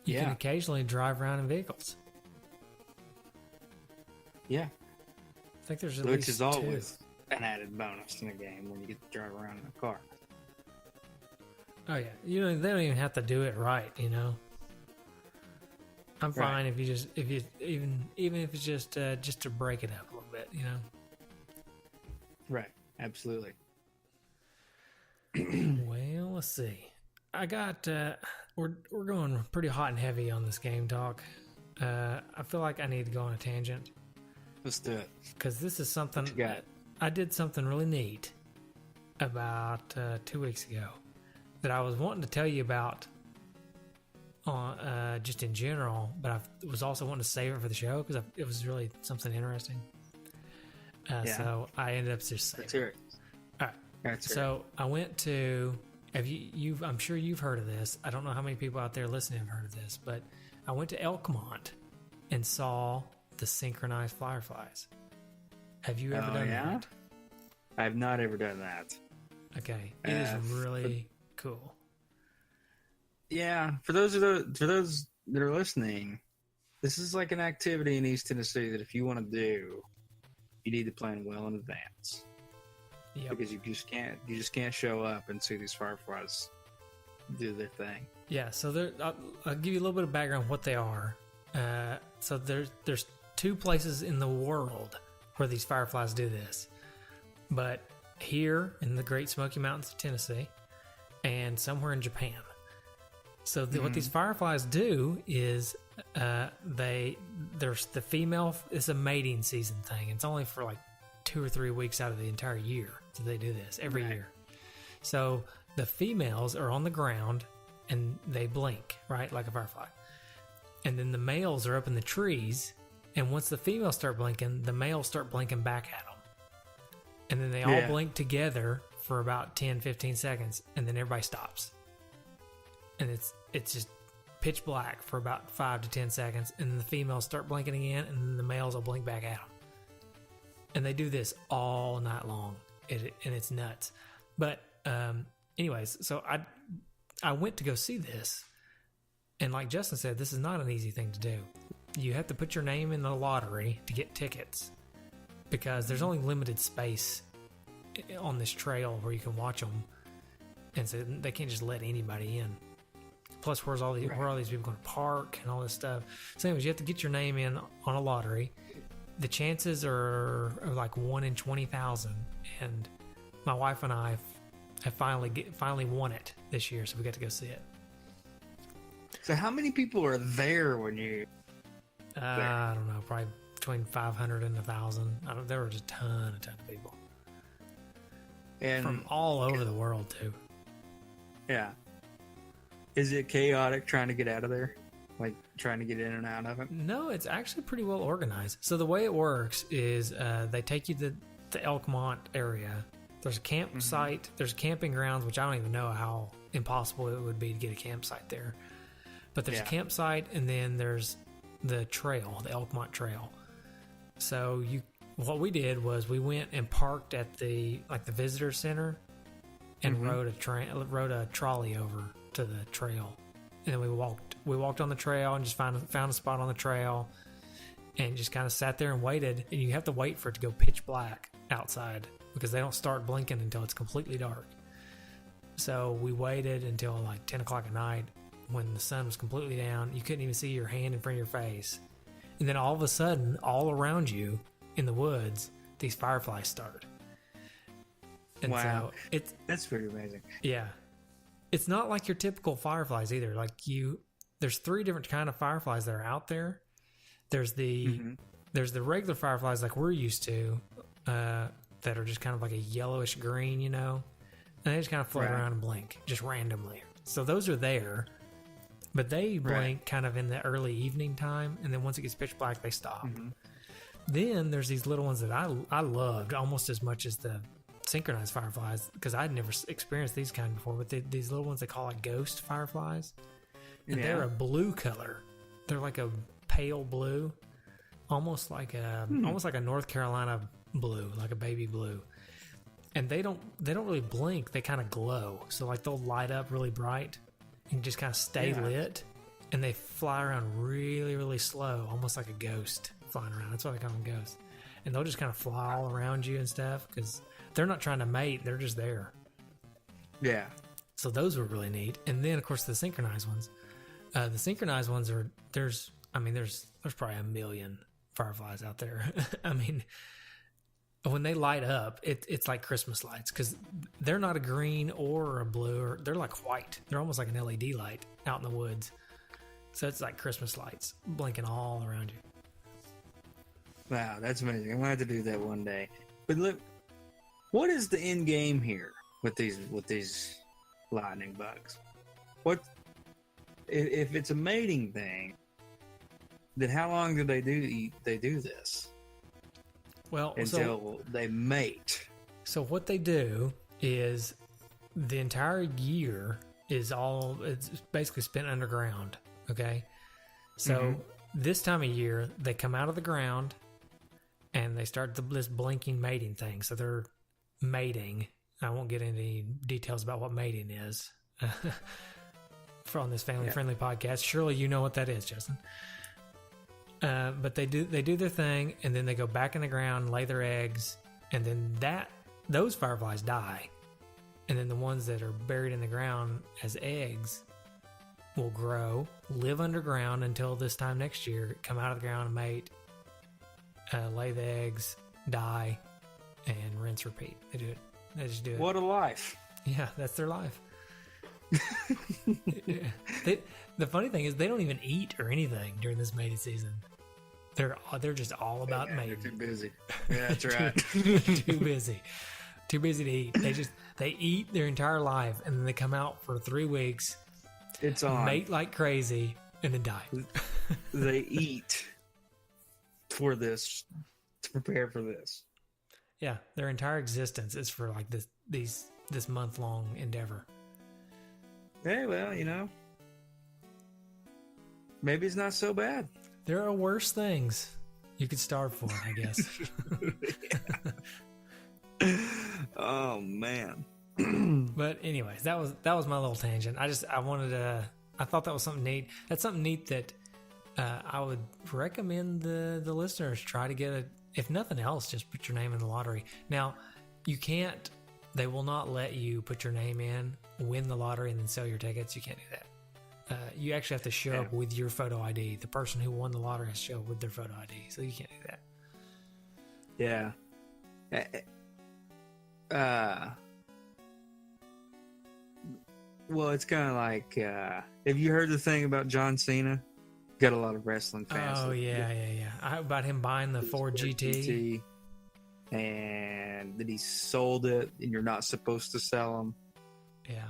You can Yeah. occasionally drive around in vehicles. Yeah, I think there's at which least is two. always an added bonus in a game when you get to drive around in a car. Oh yeah, they don't even have to do it right. I'm Right. fine if you even if it's just to break it up a little bit. Right. Absolutely. Well, let's see. I got we're going pretty hot and heavy on this game talk. I feel like I need to go on a tangent Let's do it. because this is something What you got? I did something really neat about 2 weeks ago that I was wanting to tell you about on just in general, but I was also wanting to save it for the show because it was really something interesting. Yeah. So I ended up just Let's saving. hear it. All right. Let's hear So I went to. Have you've? I'm sure you've heard of this. I don't know how many people out there listening have heard of this, but I went to Elkmont and saw the synchronized fireflies. Have you ever Oh, done yeah? that? I have not ever done that. Okay, it is Uh, really cool. Yeah, for those that are listening, this is like an activity in East Tennessee that if you want to do, you need to plan well in advance Yep. because you just can't show up and see these fireflies do their thing. Yeah. So I'll give you a little bit of background on what they are. So there's two places in the world where these fireflies do this, but here in the Great Smoky Mountains of Tennessee, and somewhere in Japan. So what these fireflies do is there's the female. It's a mating season thing. It's only for like 2 or 3 weeks out of the entire year that they do this every Right. year. So the females are on the ground and they blink, right, like a firefly. And then the males are up in the trees. And once the females start blinking, the males start blinking back at them. And then they all Yeah. blink together for about 10, 15 seconds. And then everybody stops. And it's just pitch black for about 5 to 10 seconds. And then the females start blinking again. And then the males will blink back at them. And they do this all night long. And it's nuts. But anyways, so I went to go see this. And like Justin said, this is not an easy thing to do. You have to put your name in the lottery to get tickets because there's only limited space on this trail where you can watch them, and so they can't just let anybody in. Plus, where are all these people going to park and all this stuff? So, anyways, you have to get your name in on a lottery. The chances are like 1 in 20,000, and my wife and I have finally won it this year, so we got to go see it. So how many people are there when you? I don't know, probably between 500 and 1,000. There was a ton of people And from all over the world too. yeah, is it chaotic trying to get out of there, like trying to get in and out of it? No, it's actually pretty well organized. So the way it works is they take you to the Elkmont area. There's a campsite. There's camping grounds, which I don't even know how impossible it would be to get a campsite there. But there's a campsite, and then there's the trail, the Elkmont Trail. So what we did was we went and parked at the visitor center and rode a trolley over to the trail, and then we walked on the trail and just found a spot on the trail and just kind of sat there and waited. And you have to wait for it to go pitch black outside because they don't start blinking until it's completely dark. So we waited until like 10 o'clock at night when the sun was completely down. You couldn't even see your hand in front of your face. And then all of a sudden, all around you in the woods, these fireflies started. And Wow. so That's pretty amazing. yeah. It's not like your typical fireflies either. There's 3 different kind of fireflies that are out there. There's the regular fireflies like we're used to, that are just kind of like a yellowish green, and they just kind of float around and blink just randomly. So those are there, but they blink kind of in the early evening time, and then once it gets pitch black, they stop. Then there's these little ones that I loved almost as much as the synchronized fireflies, because I'd never experienced these kind before. But these little ones they call like ghost fireflies, and they're a blue color. They're like a pale blue, almost like a North Carolina blue, like a baby blue. And they don't really blink. They kind of glow. So like they'll light up really bright and just kind of stay lit. And they fly around really, really slow, almost like a ghost flying around. That's why they call them ghosts. And they'll just kind of fly all around you and stuff because they're not trying to mate. They're just there. Yeah. So those were really neat. And then, of course, the synchronized ones. The synchronized ones are, there's probably a million fireflies out there. I mean, when they light up, it's like Christmas lights because they're not a green or a blue. They're like white. They're almost like an LED light out in the woods. So it's like Christmas lights blinking all around you. Wow, that's amazing. I'm going to have to do that one day. But look, what is the end game here with these lightning bugs? What if it's a mating thing? Then how long do they do this? Well, until they mate. So what they do is the entire year it's basically spent underground. Okay, so this time of year they come out of the ground and they start this blinking mating thing. So they're mating. I won't get into any details about what mating is on this family-friendly podcast. Surely you know what that is, Justin. But they do their thing, and then they go back in the ground, lay their eggs, and then those fireflies die, and then the ones that are buried in the ground as eggs will grow, live underground until this time next year, come out of the ground and mate, lay the eggs, die, and rinse, repeat. They do it. They just do it. What a life! Yeah, that's their life. The funny thing is they don't even eat or anything during this mating season. They're just all about mating. They're too busy. Yeah, that's right. Too busy to eat. They eat their entire life and then they come out for 3 weeks. It's on. Mate like crazy and then die. They eat for this to prepare for this. Yeah, their entire existence is for like this month-long endeavor. Hey, well, maybe it's not so bad. There are worse things you could starve for, I guess. Oh man. But anyways, that was my little tangent. I thought that was something neat. That's something neat that I would recommend the listeners try to get if nothing else, just put your name in the lottery. Now, they will not let you put your name in, win the lottery, and then sell your tickets. You can't do that. You actually have to show up with your photo ID. The person who won the lottery has to show up with their photo ID, so you can't do that. Yeah. Well, it's kind of like, have you heard the thing about John Cena? Got a lot of wrestling fans. Oh, yeah. About him buying the Ford GT. And that he sold it, and you're not supposed to sell them. Yeah.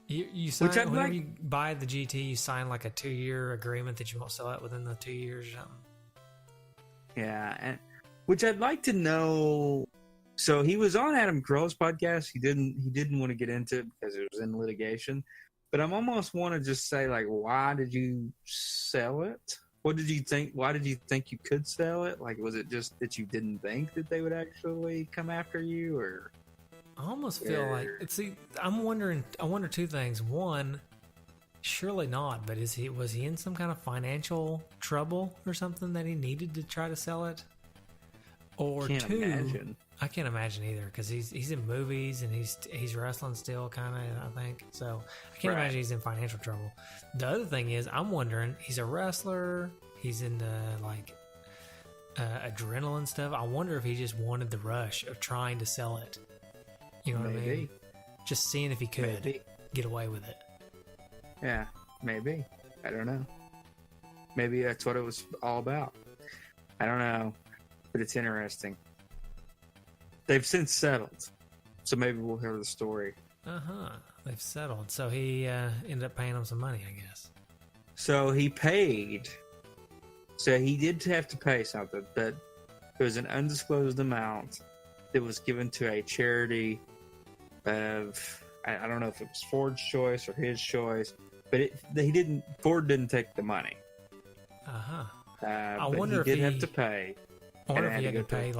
You sign, whenever you buy the GT, you sign like a 2-year agreement that you won't sell it within the 2 years or something. Yeah, and which I'd like to know. So he was on Adam Carolla's podcast. He didn't want to get into it because it was in litigation. But I'm almost want to just say, like, why did you sell it? What did you think? Why did you think you could sell it? Like, was it just that you didn't think that they would actually come after you, or? I almost feel like I wonder 2 things. One, surely not. But was he in some kind of financial trouble or something that he needed to try to sell it? Or Can't 2, imagine. I can't imagine either because he's in movies and he's wrestling still, kind of. I think so. I can't imagine he's in financial trouble. The other thing is, I'm wondering, he's a wrestler. He's into like adrenaline stuff. I wonder if he just wanted the rush of trying to sell it. You know what I mean? Just seeing if he could get away with it. Yeah, maybe. I don't know. Maybe that's what it was all about. I don't know, but it's interesting. They've since settled, so maybe we'll hear the story. They've settled. So he ended up paying him some money, I guess. So he paid. So he did have to pay something, but It was an undisclosed amount that was given to a charity of, I don't know if it was Ford's choice or his choice, but Ford didn't take the money. Uh-huh. I wonder if he did have to pay. I wonder if he had to pay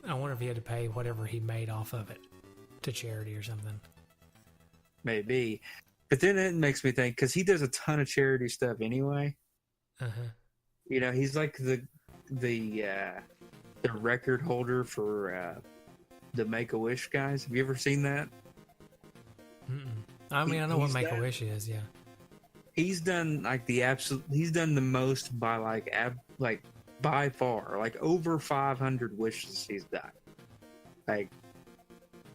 I wonder if he had to pay whatever he made off of it to charity or something. Maybe. But then it makes me think, because he does a ton of charity stuff anyway. Uh-huh. You know, he's like the record holder for the Make-A-Wish guys. Have you ever seen that? Mm-mm. I mean, I know what Make-A-Wish is, yeah. He's done like he's done the most by by far, like over 500 wishes he's done. Like,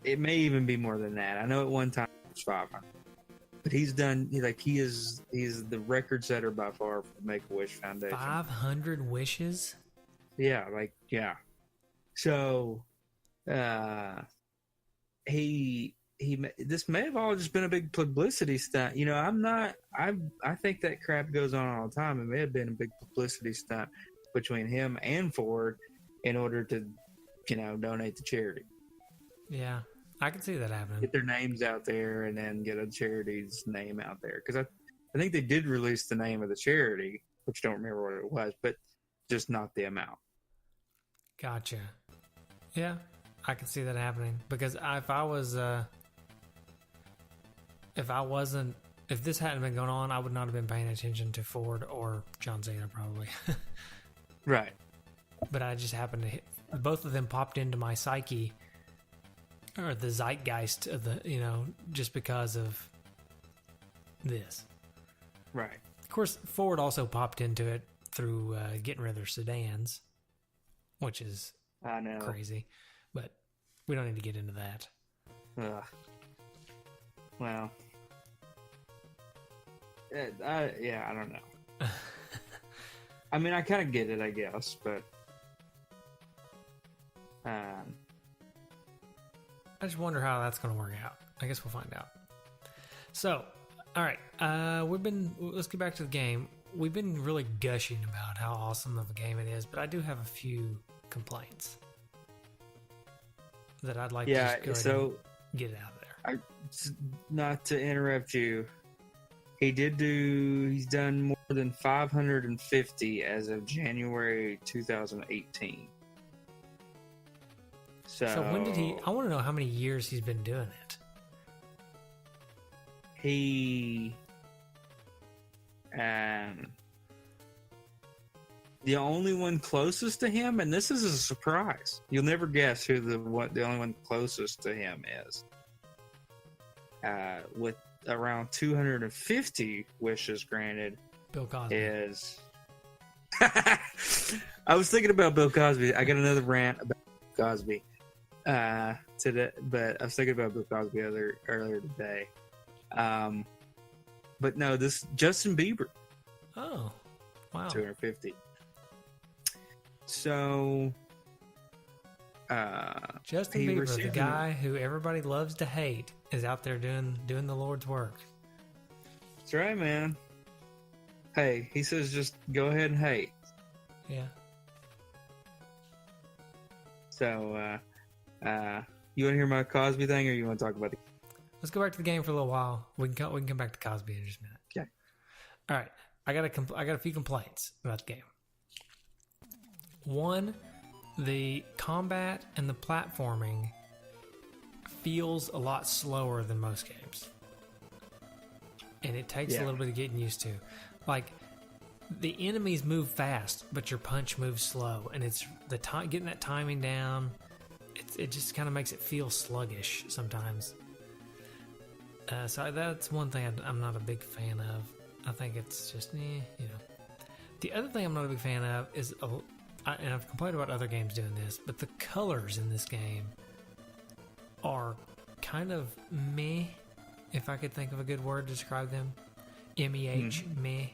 it may even be more than that. I know at one time it was 500. But he's the record setter by far for the Make-A-Wish Foundation. 500 wishes? Yeah, So, this may have all just been a big publicity stunt. You know, I think that crap goes on all the time. It may have been a big publicity stunt between him and Ford in order to, donate to charity. Yeah, I can see that happening. Get their names out there and then get a charity's name out there. Because I think they did release the name of the charity, which I don't remember what it was, but just not the amount. Gotcha. Yeah, I can see that happening. Because if this hadn't been going on, I would not have been paying attention to Ford or John Cena probably. Right. But I just happened to hit, both of them popped into my psyche, or the zeitgeist of just because of this. Right. Of course, Ford also popped into it through getting rid of their sedans, which is crazy. But we don't need to get into that. Ugh. Well, I don't know. I mean, I kind of get it, I guess, but I just wonder how that's going to work out. I guess we'll find out. So, all right, let's get back to the game. We've been really gushing about how awesome of a game it is, but I do have a few complaints that I'd like to just go ahead and get it out of there. Not to interrupt you, he's done more than 550 as of January 2018. So when did I want to know how many years he's been doing it. The only one closest to him, and this is a surprise. You'll never guess who the only one closest to him is. With around 250 wishes granted, Bill Cosby is. I was thinking about Bill Cosby. I got another rant about Bill Cosby today, but I was thinking about Bill Cosby earlier today. But no, this Justin Bieber. Oh, wow. 250. So, Justin Bieber, the guy who everybody loves to hate, is out there doing the Lord's work. That's right, man. Hey, he says just go ahead and hate. Yeah. So, you want to hear my Cosby thing, or you want to talk about the? Let's go back to the game for a little while. We can come back to Cosby in just a minute. Okay. All right. I got a few complaints about the game. One, the combat and the platforming feels a lot slower than most games, and it takes a little bit of getting used to. Like, the enemies move fast, but your punch moves slow, and it's getting that timing down. It just kind of makes it feel sluggish sometimes. So that's one thing I'm not a big fan of. I think it's just, The other thing I'm not a big fan of is, and I've complained about other games doing this, but the colors in this game are kind of meh, if I could think of a good word to describe them. M-E-H, meh.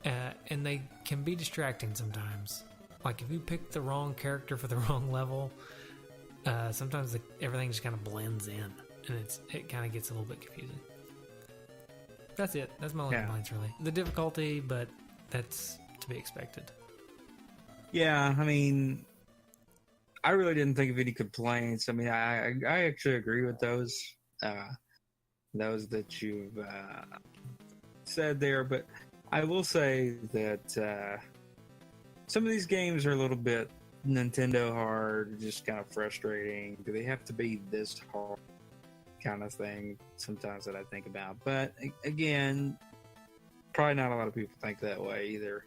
And they can be distracting sometimes. Like, if you pick the wrong character for the wrong level, sometimes everything just kind of blends in, and it kind of gets a little bit confusing. That's it. That's my only complaints, really. The difficulty, but that's to be expected. Yeah, I mean, I really didn't think of any complaints. I mean, I actually agree with those that you've said there, but I will say that some of these games are a little bit Nintendo hard, just kind of frustrating. Do they have to be this hard? Kind of thing sometimes that I think about. But again, probably not a lot of people think that way either.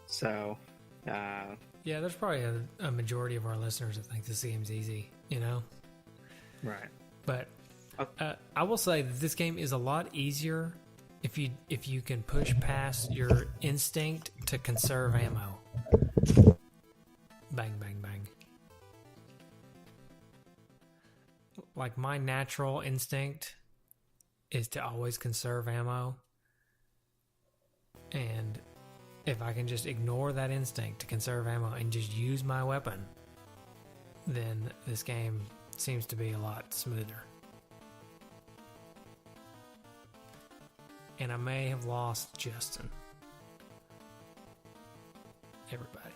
So, yeah, there's probably a majority of our listeners that think this game's easy, you know? Right. But I will say that this game is a lot easier if you can push past your instinct to conserve ammo. Bang, bang, bang. Like, my natural instinct is to always conserve ammo. And if I can just ignore that instinct to conserve ammo and just use my weapon, then this game seems to be a lot smoother. And I may have lost Justin. Everybody.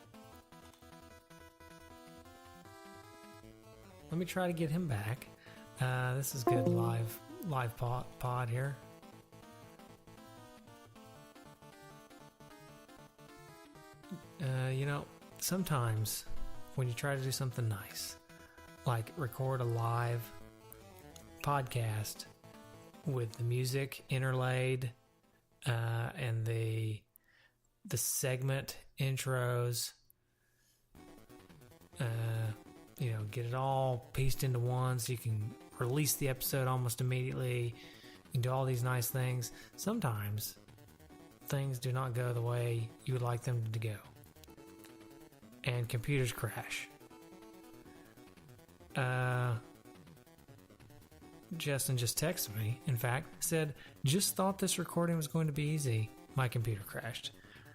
Let me try to get him back. This is good live pod here. You know, sometimes when you try to do something nice, like record a live podcast with the music interlaid and the segment intros, you know, get it all pieced into one so you can release the episode almost immediately and do all these nice things. Sometimes things do not go the way you would like them to go, and computers crash. Justin just texted me, in fact, said, just thought this recording was going to be easy. My computer crashed.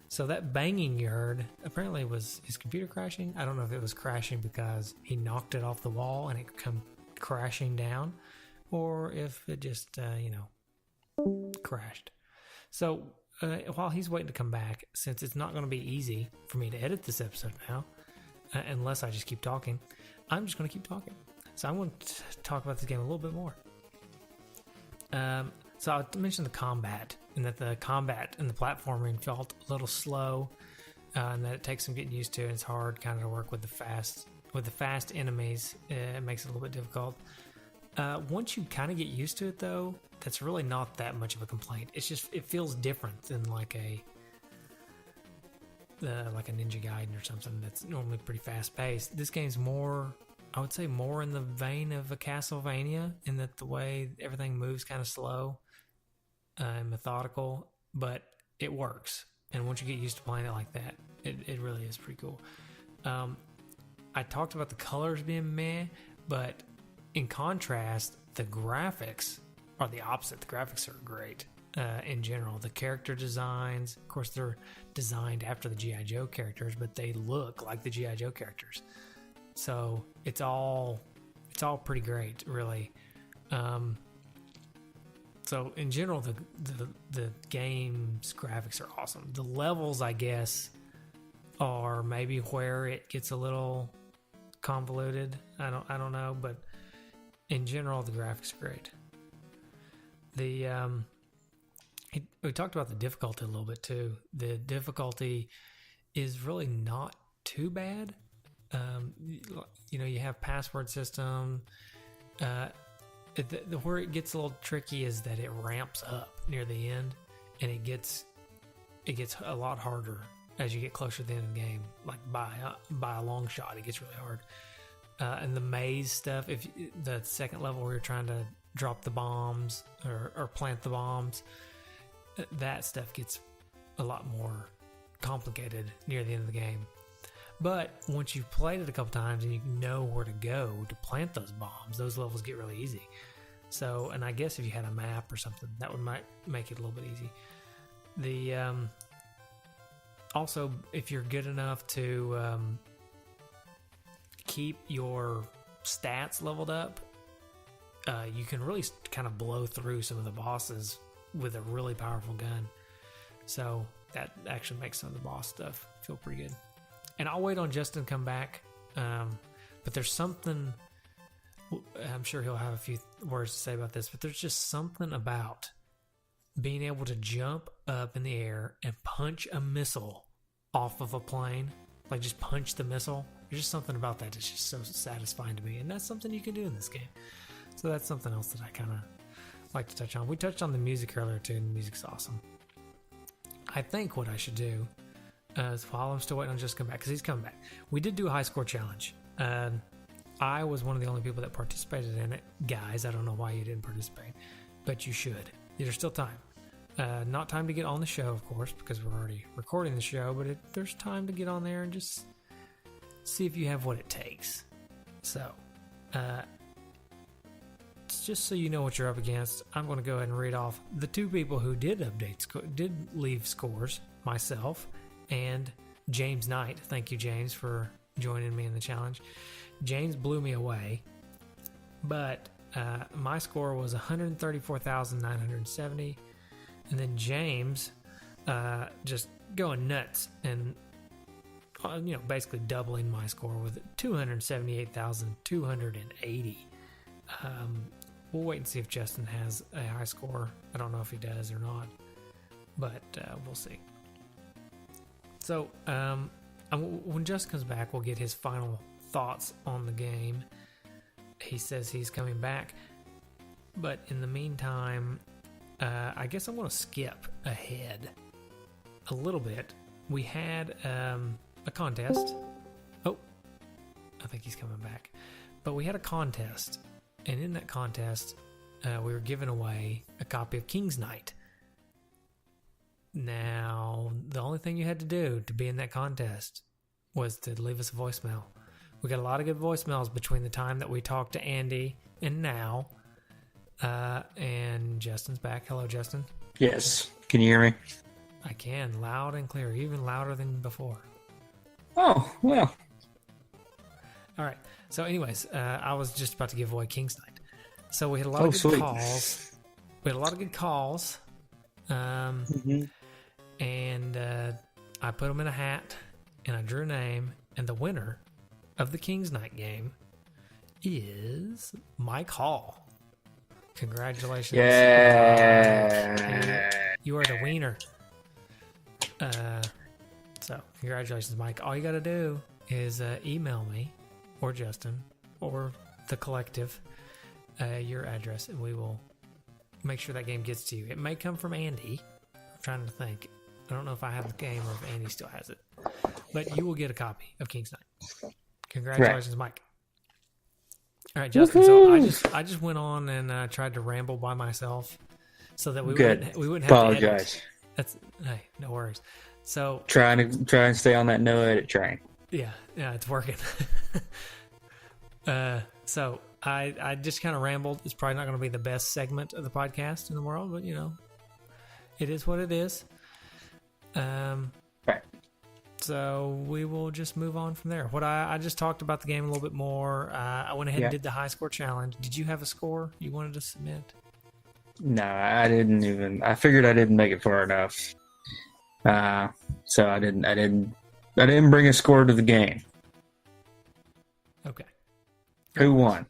So that banging you heard apparently was his computer crashing. I don't know if it was crashing because he knocked it off the wall and it come crashing down, or if it just, crashed. So while he's waiting to come back, since it's not going to be easy for me to edit this episode now, unless I just keep talking, I'm just going to keep talking. So I'm going to talk about this game a little bit more. So I mentioned the combat, and that the combat and the platforming felt a little slow, and that it takes some getting used to. And it's hard kind of to work with the fast enemies. It makes it a little bit difficult. Once you kind of get used to it, though, that's really not that much of a complaint. It's just, it feels different than like a Ninja Gaiden or something that's normally pretty fast paced. This game's more, I would say, more in the vein of a Castlevania, in that the way everything moves kind of slow and methodical, but it works. And once you get used to playing it like that, it really is pretty cool. I talked about the colors being meh, but in contrast, the graphics are the opposite. The graphics are great in general. The character designs, of course, they're designed after the G.I. Joe characters, but they look like the G.I. Joe characters. So it's all pretty great, really. So in general, the game's graphics are awesome. The levels, I guess, are maybe where it gets a little convoluted. I don't know, but in general, the graphics are great. We talked about the difficulty a little bit too. The difficulty is really not too bad. You have password system. Where it gets a little tricky is that it ramps up near the end, and it gets a lot harder as you get closer to the end of the game. Like by a long shot, it gets really hard. And the maze stuff, if the second level where you're trying to drop the bombs or plant the bombs, that stuff gets a lot more complicated near the end of the game. But once you've played it a couple times and you know where to go to plant those bombs, those levels get really easy. So, and I guess if you had a map or something, that might make it a little bit easy. Also, if you're good enough to keep your stats leveled up, you can really kind of blow through some of the bosses with a really powerful gun. So that actually makes some of the boss stuff feel pretty good. And I'll wait on Justin to come back. But there's something, I'm sure he'll have a few words to say about this, but there's just something about being able to jump up in the air and punch a missile off of a plane, like just punch the missile. There's just something about that that's just so satisfying to me, and that's something you can do in this game. So that's something else that I kind of like to touch on. We touched on the music earlier too, and the music's awesome. I think what I should do is, while I'm still waiting on Just to come back, because he's coming back, we did do a high score challenge. I was one of the only people that participated in it. Guys, I don't know why you didn't participate, but you should. There's still time. Not time to get on the show, of course, because we're already recording the show, but there's time to get on there and just see if you have what it takes. So, just so you know what you're up against, I'm going to go ahead and read off the two people who did leave scores, myself and James Knight. Thank you, James, for joining me in the challenge. James blew me away, but my score was 134,970, and then James just going nuts and basically doubling my score with 278,280. We'll wait and see if Justin has a high score. I don't know if he does or not, but we'll see. So when Justin comes back, we'll get his final thoughts on the game. He says he's coming back, but in the meantime, I guess I'm going to skip ahead a little bit. We had a contest. Oh, I think he's coming back. But we had a contest, and in that contest, we were giving away a copy of King's Knight. Now, the only thing you had to do to be in that contest was to leave us a voicemail. We got a lot of good voicemails between the time that we talked to Andy and now. And Justin's back. Hello, Justin. Yes. Can you hear me? I can, loud and clear, even louder than before. Oh, well. All right. So anyways, I was just about to give away King's Knight. So we had a lot of good calls. We had a lot of good calls. And I put them in a hat, and I drew a name, and the winner of the King's Knight game is Mike Hall. Congratulations. Yeah. You are the wiener. So congratulations, Mike. All you got to do is email me or Justin or the collective your address, and we will make sure that game gets to you. It may come from Andy. I'm trying to think. I don't know if I have the game or if Andy still has it, but you will get a copy of King's Knight. Congratulations, Mike. All right, Justin. Woo-hoo! So I just went on and tried to ramble by myself, so that we wouldn't have Apologize. to edit. Hey, no worries. So try and stay on that no edit train. Yeah, it's working. So I just kind of rambled. It's probably not going to be the best segment of the podcast in the world, but it is what it is. Right. So we will just move on from there. I just talked about the game a little bit more. I went ahead and did the high score challenge. Did you have a score you wanted to submit? No, I didn't even. I figured I didn't make it far enough. So I didn't bring a score to the game. Okay. Who won?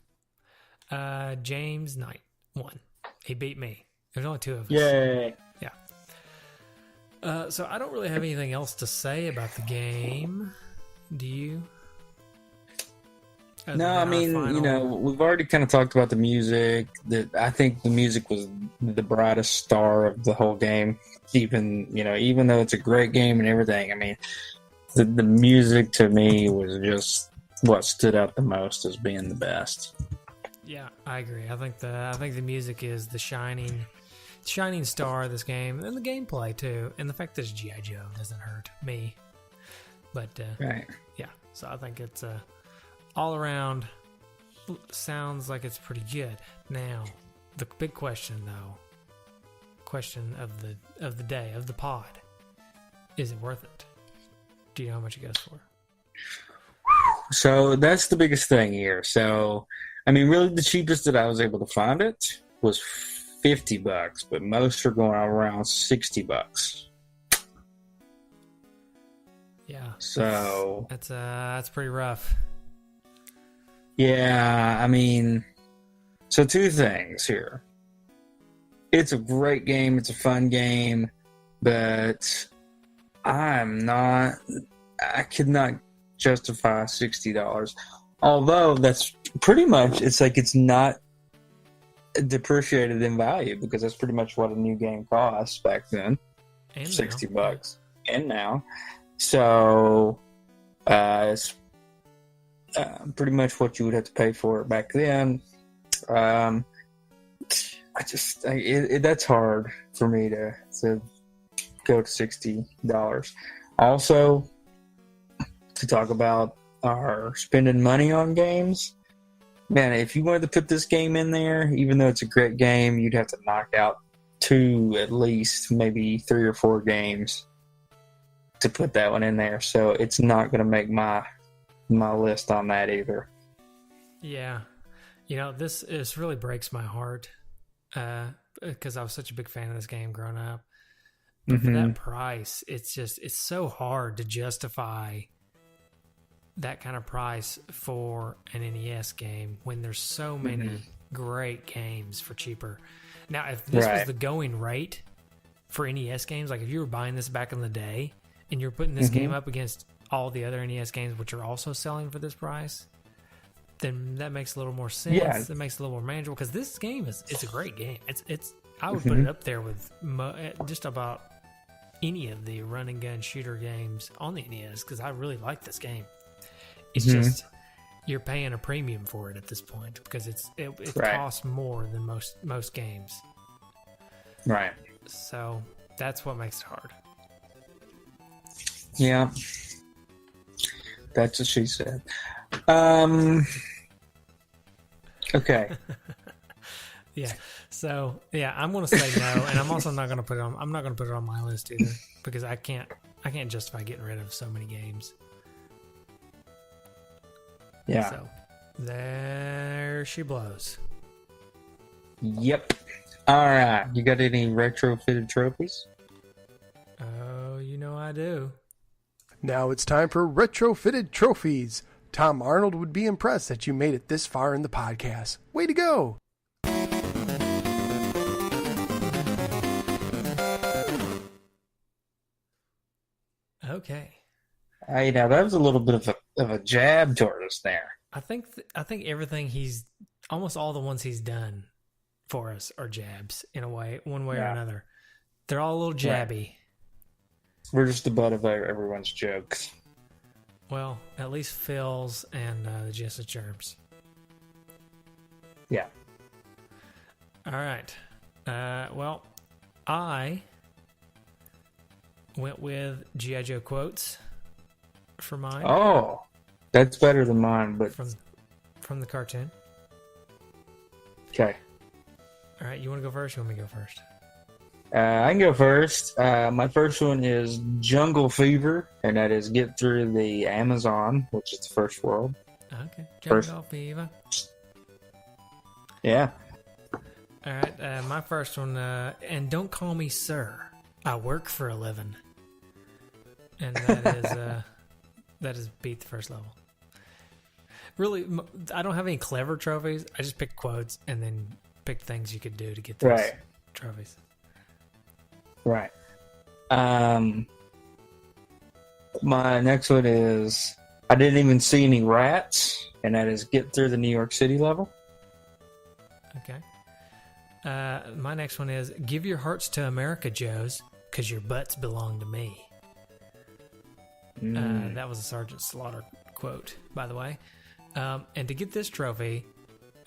James Knight won. He beat me. There's only two of us. Yay. Yeah. So I don't really have anything else to say about the game. Do you? No, I mean, we've already kind of talked about the music. I think the music was the brightest star of the whole game. Even though it's a great game and everything, I mean, the music to me was just what stood out the most as being the best. Yeah, I agree. I think the music is the shining star of this game, and the gameplay too, and the fact that it's G.I. Joe doesn't hurt me. But right, yeah. So I think it's all around sounds like it's pretty good. Now, the big question though, question of the day of the pod, is it worth it? Do you know how much it goes for? So that's the biggest thing here. So, I mean, really, the cheapest that I was able to find it was $50, but most are going around $60. Yeah. So that's pretty rough. Yeah, I mean, so two things here. It's a great game. It's a fun game, but I could not justify $60. Although that's pretty much, it's like it's not depreciated in value because that's pretty much what a new game costs back then, And $60, and now. So it's pretty much what you would have to pay for it back then. That's hard for me to go to $60. Also, to talk about our spending money on games, man, if you wanted to put this game in there, even though it's a great game, you'd have to knock out 2 at least, maybe 3 or 4 games to put that one in there. So it's not going to make my list on that either. Yeah. This really breaks my heart because I was such a big fan of this game growing up. But for that price, it's so hard to justify that kind of price for an NES game when there's so many great games for cheaper. Now, if this was the going rate for NES games, like if you were buying this back in the day and you're putting this game up against all the other NES games, which are also selling for this price, then that makes a little more sense. Yeah. It makes it a little more manageable because this game it's a great game. It's I would put it up there with just about any of the run and gun shooter games on the NES because I really like this game. It's just you're paying a premium for it at this point because it costs more than most games. Right. So that's what makes it hard. Yeah. That's what she said. Okay. Yeah. So yeah, I'm going to say no, and I'm also not going to put it on. I'm not going to put it on my list either because I can't justify getting rid of so many games. Yeah. So there she blows. Yep. All right. You got any retrofitted trophies? Oh, I do. Now it's time for retrofitted trophies. Tom Arnold would be impressed that you made it this far in the podcast. Way to go! Okay. Hey, now that was a little bit of a jab toward us there. I think everything almost all the ones he's done for us are jabs in a way, one way or another. They're all a little jabby. Right. We're just the butt of everyone's jokes. Well, at least Phil's and the Jessica Germs. Yeah. All right. Well, I went with G.I. Joe quotes for mine. Oh, that's better than mine, but from the cartoon. Okay. All right, you want to go first? Or you want me to go first? I can go first. My first one is Jungle Fever, and that is get through the Amazon, which is the first world. Okay. Jungle Fever. Yeah. All right. My first one, and don't call me sir. I work for a living. And that is beat the first level. Really, I don't have any clever trophies. I just picked quotes and then picked things you could do to get those trophies. Right. My next one is I didn't even see any rats, and that is get through the New York City level. Okay. My next one is give your hearts to America, Joes, because your butts belong to me. That was a Sergeant Slaughter quote, by the way. And to get this trophy,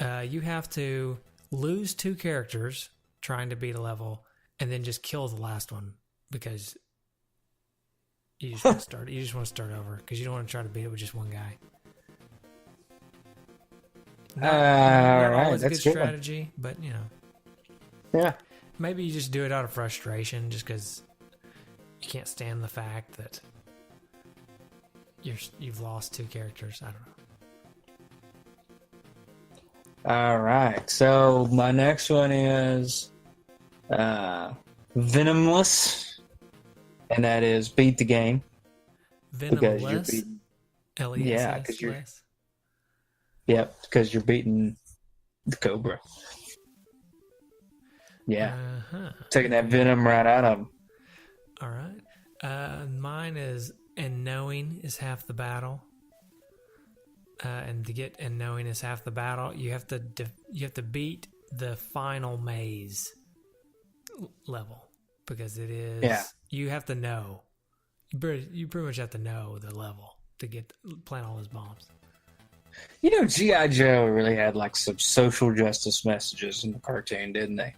you have to lose 2 characters trying to beat a level, and then just kill the last one because you just want to start. You just want to start over because you don't want to try to beat it with just one guy. Not always a good strategy, but Yeah. maybe you just do it out of frustration, just because you can't stand the fact that you've lost 2 characters. I don't know. All right. So my next one is Venomless, and that is beat the game. Venomless. Because you're beating. LESS. Yeah, because you're. Yep, because you're beating the Cobra. Yeah. Taking that venom right out of him. All right. Mine is, and knowing is half the battle. And knowing is half the battle. You have to beat the final maze level, because it is. Yeah. You have to know. You pretty much have to know the level to plant all those bombs. You know, G.I. Joe really had like some social justice messages in the cartoon, didn't they?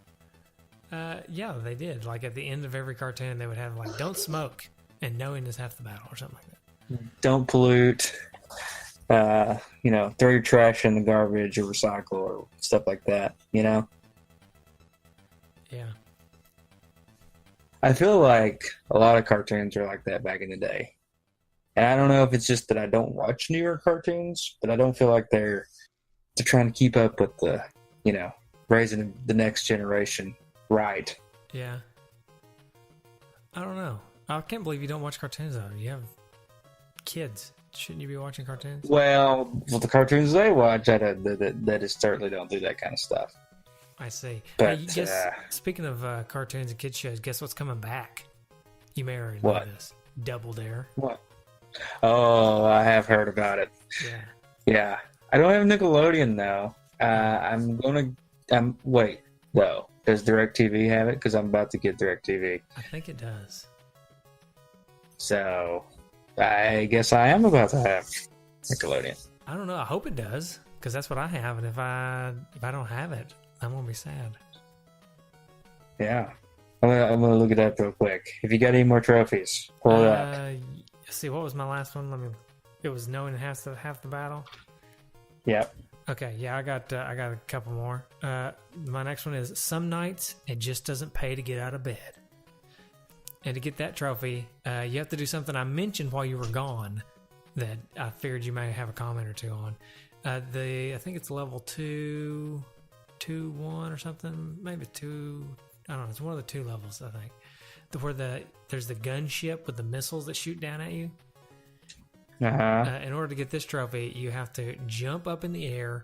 Yeah, they did. Like at the end of every cartoon, they would have like, "Don't smoke," and knowing is half the battle, or something like that. Don't pollute. Throw your trash in the garbage or recycle or stuff like that. You know. Yeah. I feel like a lot of cartoons were like that back in the day. And I don't know if it's just that I don't watch newer cartoons, but I don't feel like they're trying to keep up with the, raising the next generation right. Yeah. I don't know. I can't believe you don't watch cartoons, though. You have kids. Shouldn't you be watching cartoons? Well, with the cartoons they watch, that is certainly don't do that kind of stuff. I see. But, hey, speaking of cartoons and kids shows, guess what's coming back? You may already know this. Double Dare. What? Oh, I have heard about it. Yeah. Yeah. I don't have Nickelodeon, though. Wait, though. Does DirecTV have it? Because I'm about to get DirecTV. I think it does. So, I guess I am about to have Nickelodeon. I don't know. I hope it does, because that's what I have. And if I don't have it, I'm going to be sad. Yeah. I'm gonna look it up real quick. If you got any more trophies, pull it up. See, what was my last one? It was knowing half the battle. Yep. Okay, yeah, I got a couple more. My next one is, some nights it just doesn't pay to get out of bed. And to get that trophy, you have to do something I mentioned while you were gone that I figured you may have a comment or two on. I think it's level 2, 1 or something, maybe 2. I don't know. It's one of the 2 levels, I think. Where there's the gunship with the missiles that shoot down at you. In order to get this trophy, you have to jump up in the air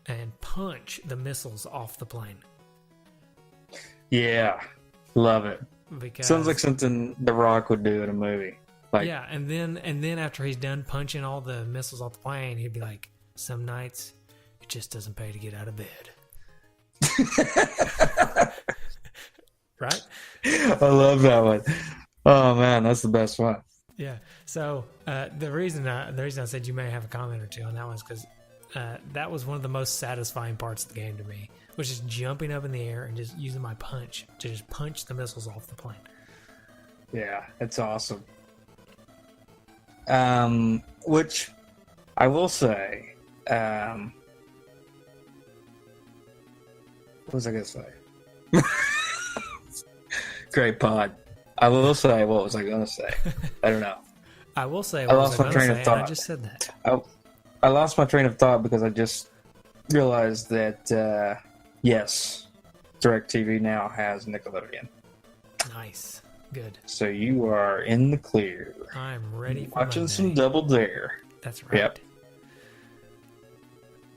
and punch the missiles off the plane. Yeah, love it. Because, sounds like something The Rock would do in a movie. Yeah, and then after he's done punching all the missiles off the plane, he'd be like, "Some nights it just doesn't pay to get out of bed." Right? I love that one. Oh man, that's the best one. Yeah. So the reason I said you may have a comment or two on that one is because that was one of the most satisfying parts of the game to me, was just jumping up in the air and just using my punch to just punch the missiles off the plane. Yeah, it's awesome. Which I will say, what was I gonna say? Great pod. I will say, what was I gonna say? I don't know. I will say, I lost my train of thought. I just said that. I lost my train of thought because I just realized that yes, DirecTV now has Nickelodeon. Nice. Good. So you are in the clear. I'm ready for watching Monday. some Double Dare. That's right. Yep.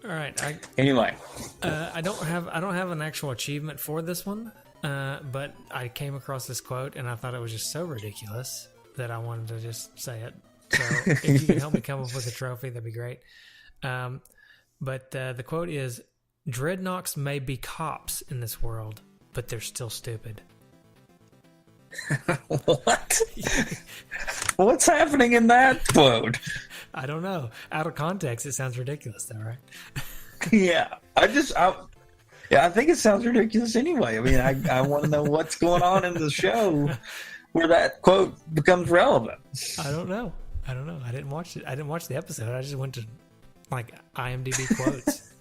All right. Anyway, I don't have an actual achievement for this one, but I came across this quote and I thought it was just so ridiculous that I wanted to just say it. So if you can help me come up with a trophy, that'd be great. But the quote is, "Dreadnoks may be cops in this world, but they're still stupid." What? What's happening in that quote? I don't know. Out of context, it sounds ridiculous, though, right? Yeah, I think it sounds ridiculous anyway. I mean, I want to know what's going on in the show where that quote becomes relevant. I don't know. I didn't watch it. I didn't watch the episode. I just went to like IMDb quotes.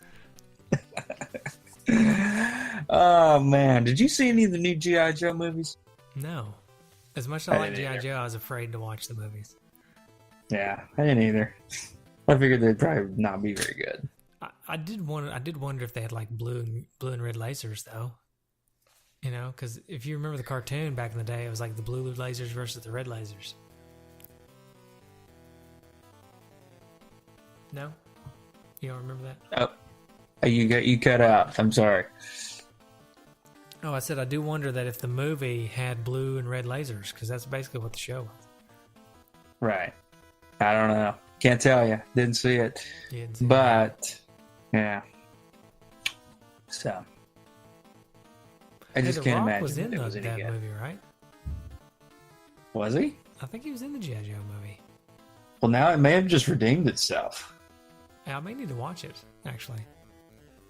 Oh man, did you see any of the new G.I. Joe movies? No. As much as I like G.I. Joe, I was afraid to watch the movies. Yeah, I didn't either. I figured they'd probably not be very good. I did wonder if they had like blue and red lasers though. You know, because if you remember the cartoon back in the day, it was like the blue lasers versus the red lasers. No? You don't remember that? You cut out. I'm sorry. Oh, I said I do wonder that if the movie had blue and red lasers, because that's basically what the show was. Right. I don't know. Can't tell you. Didn't see it. You didn't see But, yeah. So. I Hey, just The can't Rock imagine was in it was any that good. movie, right? Was he? I think he was in the G.I. Joe movie. Well, now it may have just redeemed itself. Yeah, I may need to watch it, actually.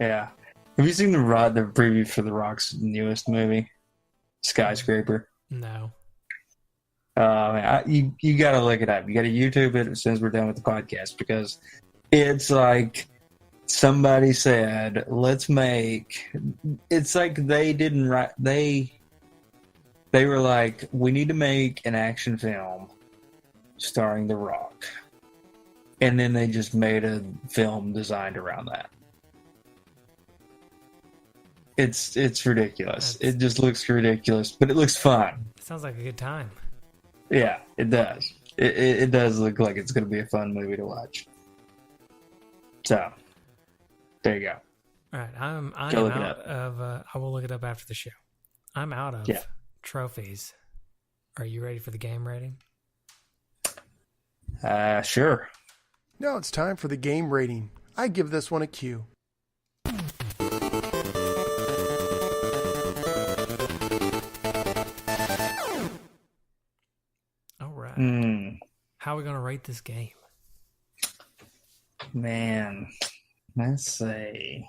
Yeah. Have you seen the preview for The Rock's newest movie, Skyscraper? No. Man, you got to look it up. You got to YouTube it as soon as we're done with the podcast, because it's like somebody said, let's make. It's like they didn't write. They were like, we need to make an action film starring The Rock, and then they just made a film designed around that. It's ridiculous. It just looks ridiculous, but it looks fun. Sounds like a good time. Yeah, it does. It does look like it's going to be a fun movie to watch. So, there you go. All right, I am look it out of. I will look it up after the show. I'm out of trophies. Are you ready for the game rating? Sure. Now it's time for the game rating. I give this one a Q. All right. How are we going to rate this game? Man, let's see.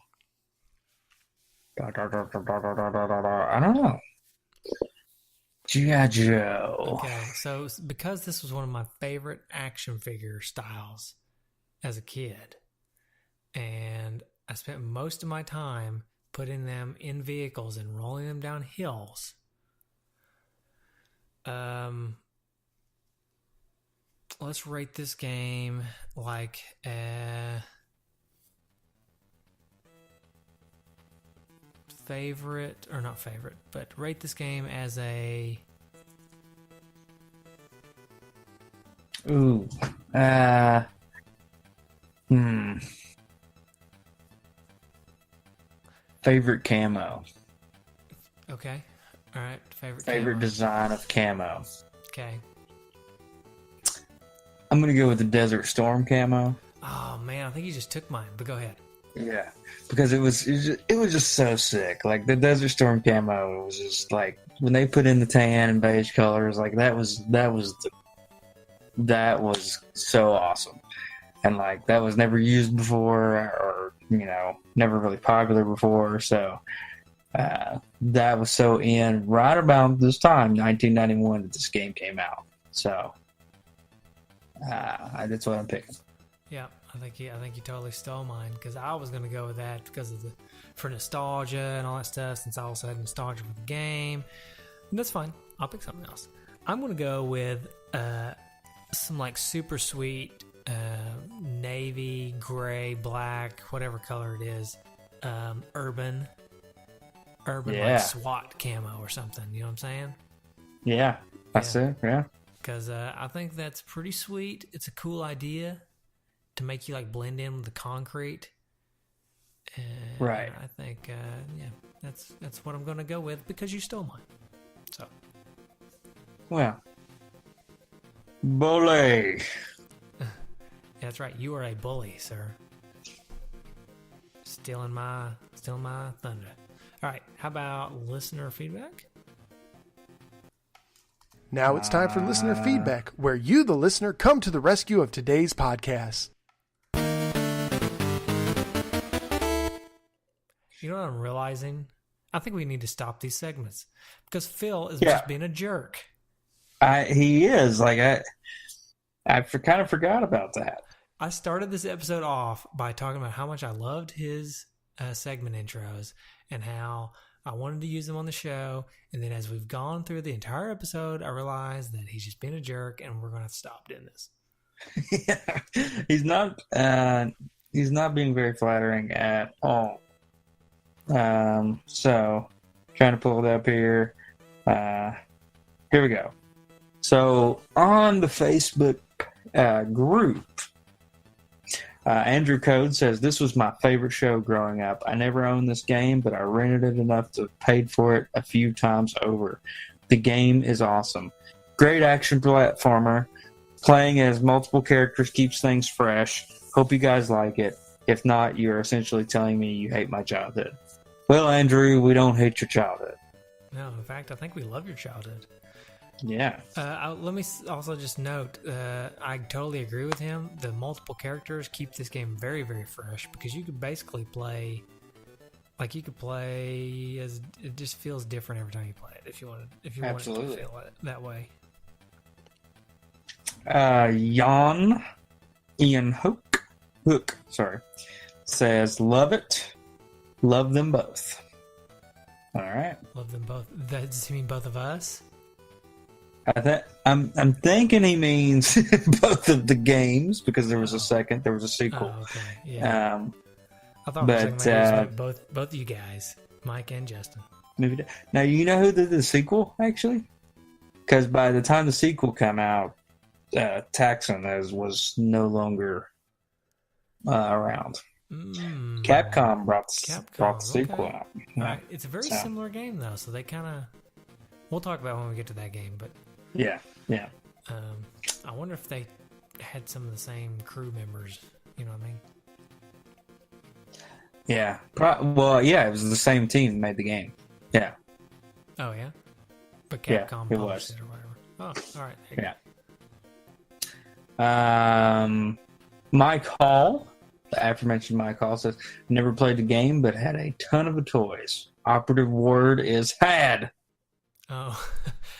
I don't know. G.I. Joe. Okay, so because this was one of my favorite action figure styles as a kid, and I spent most of my time putting them in vehicles and rolling them down hills. Let's rate this game like favorite, or not favorite, but rate this game as a favorite camo. okay. All right, favorite Favorite camo. design of camo. Okay. I'm gonna go with the Desert Storm camo. Oh man, I think you just took mine, but go ahead. Yeah, because it was just so sick. Like the Desert Storm camo was just like when they put in the tan and beige colors, like that was so awesome, and like that was never used before, or never really popular before. So that was so in right about this time, 1991, that this game came out. So that's what I'm picking. Yeah, I think you totally stole mine, because I was gonna go with that because of for nostalgia and all that stuff. Since I also had nostalgia for the game, and that's fine. I'll pick something else. I'm gonna go with some like super sweet navy, gray, black, whatever color it is, urban like SWAT camo or something. You know what I'm saying? Yeah, that's it. Yeah. Because I think that's pretty sweet. It's a cool idea to make you like blend in with the concrete. And right. I think, that's what I'm going to go with, because you stole mine. So. Well. Bully. Yeah, that's right. You are a bully, sir. Stealing my thunder. All right. How about listener feedback? Now it's time for listener feedback, where you, the listener, come to the rescue of today's podcast. You know what I'm realizing? I think we need to stop these segments, because Phil is just being a jerk. He is. Like, I kind of forgot about that. I started this episode off by talking about how much I loved his segment intros and how I wanted to use them on the show. And then as we've gone through the entire episode, I realized that he's just being a jerk, and we're going to stop doing this. Yeah. He's not being very flattering at all. So trying to pull it up here. Here we go. So on the Facebook group, Andrew Code says, this was my favorite show growing up. I never owned this game, but I rented it enough to have paid for it a few times over. The game is awesome. Great action platformer. Playing as multiple characters keeps things fresh. Hope you guys like it. If not, you're essentially telling me you hate my childhood. Well, Andrew, we don't hate your childhood. No, in fact, I think we love your childhood. Yeah. Let me also just note, I totally agree with him. The multiple characters keep this game very, very fresh because you could basically play, like you could play as it just feels different every time you play it. If you want it to feel it that way. Ian Hook, says, love it. Love them both. All right. Love them both. Does he mean both of us? I'm thinking he means both of the games because there was a sequel. Oh, okay. Yeah. I thought both of you guys, Mike and Justin. Maybe now you know who did the sequel actually, because by the time the sequel came out, Taxan was no longer around. Capcom brought the sequel out. Yeah. Right. It's a very similar game though, so they kind of. We'll talk about it when we get to that game, but. Yeah. I wonder if they had some of the same crew members. You know what I mean? Yeah. It was the same team that made the game. Yeah. Oh yeah. But Capcom published it or whatever. Oh, all right. Yeah. Mike Hall, the aforementioned Mike Hall, says, never played the game, but had a ton of the toys. Operative word is had. Oh,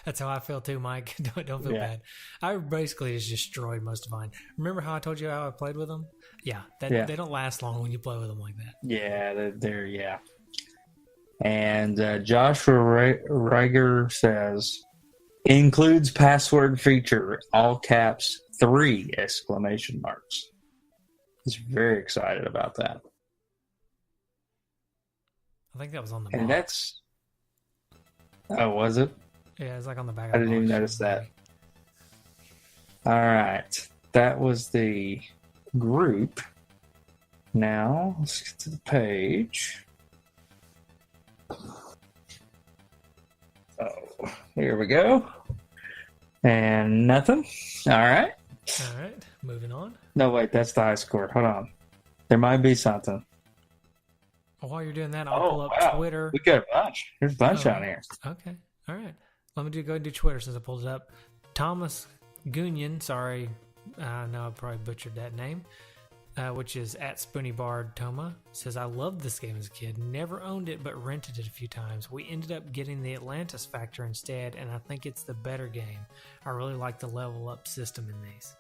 that's how I feel too, Mike. Don't feel bad. I basically just destroyed most of mine. Remember how I told you how I played with them? Yeah, they don't last long when you play with them like that. Yeah, they're. And Joshua Reiger says, includes password feature, all caps, 3 exclamation marks. He's very excited about that. I think that was on the and box. That's... Oh, was it? Yeah, it's like on the back of I the didn't even notice that. All right. That was the group. Now, let's get to the page. Oh, here we go. And nothing. All right. All right. Moving on. No, wait. That's the high score. Hold on. There might be something. While you're doing that, I'll pull up Twitter. We got a bunch. There's a bunch on here. Okay. All right. Let me go ahead and do Twitter since I pulled it up. Thomas Gunyan, sorry, I know I probably butchered that name, which is at SpoonyBard Toma, says, I loved this game as a kid. Never owned it, but rented it a few times. We ended up getting the Atlantis Factor instead, and I think it's the better game. I really like the level up system in these.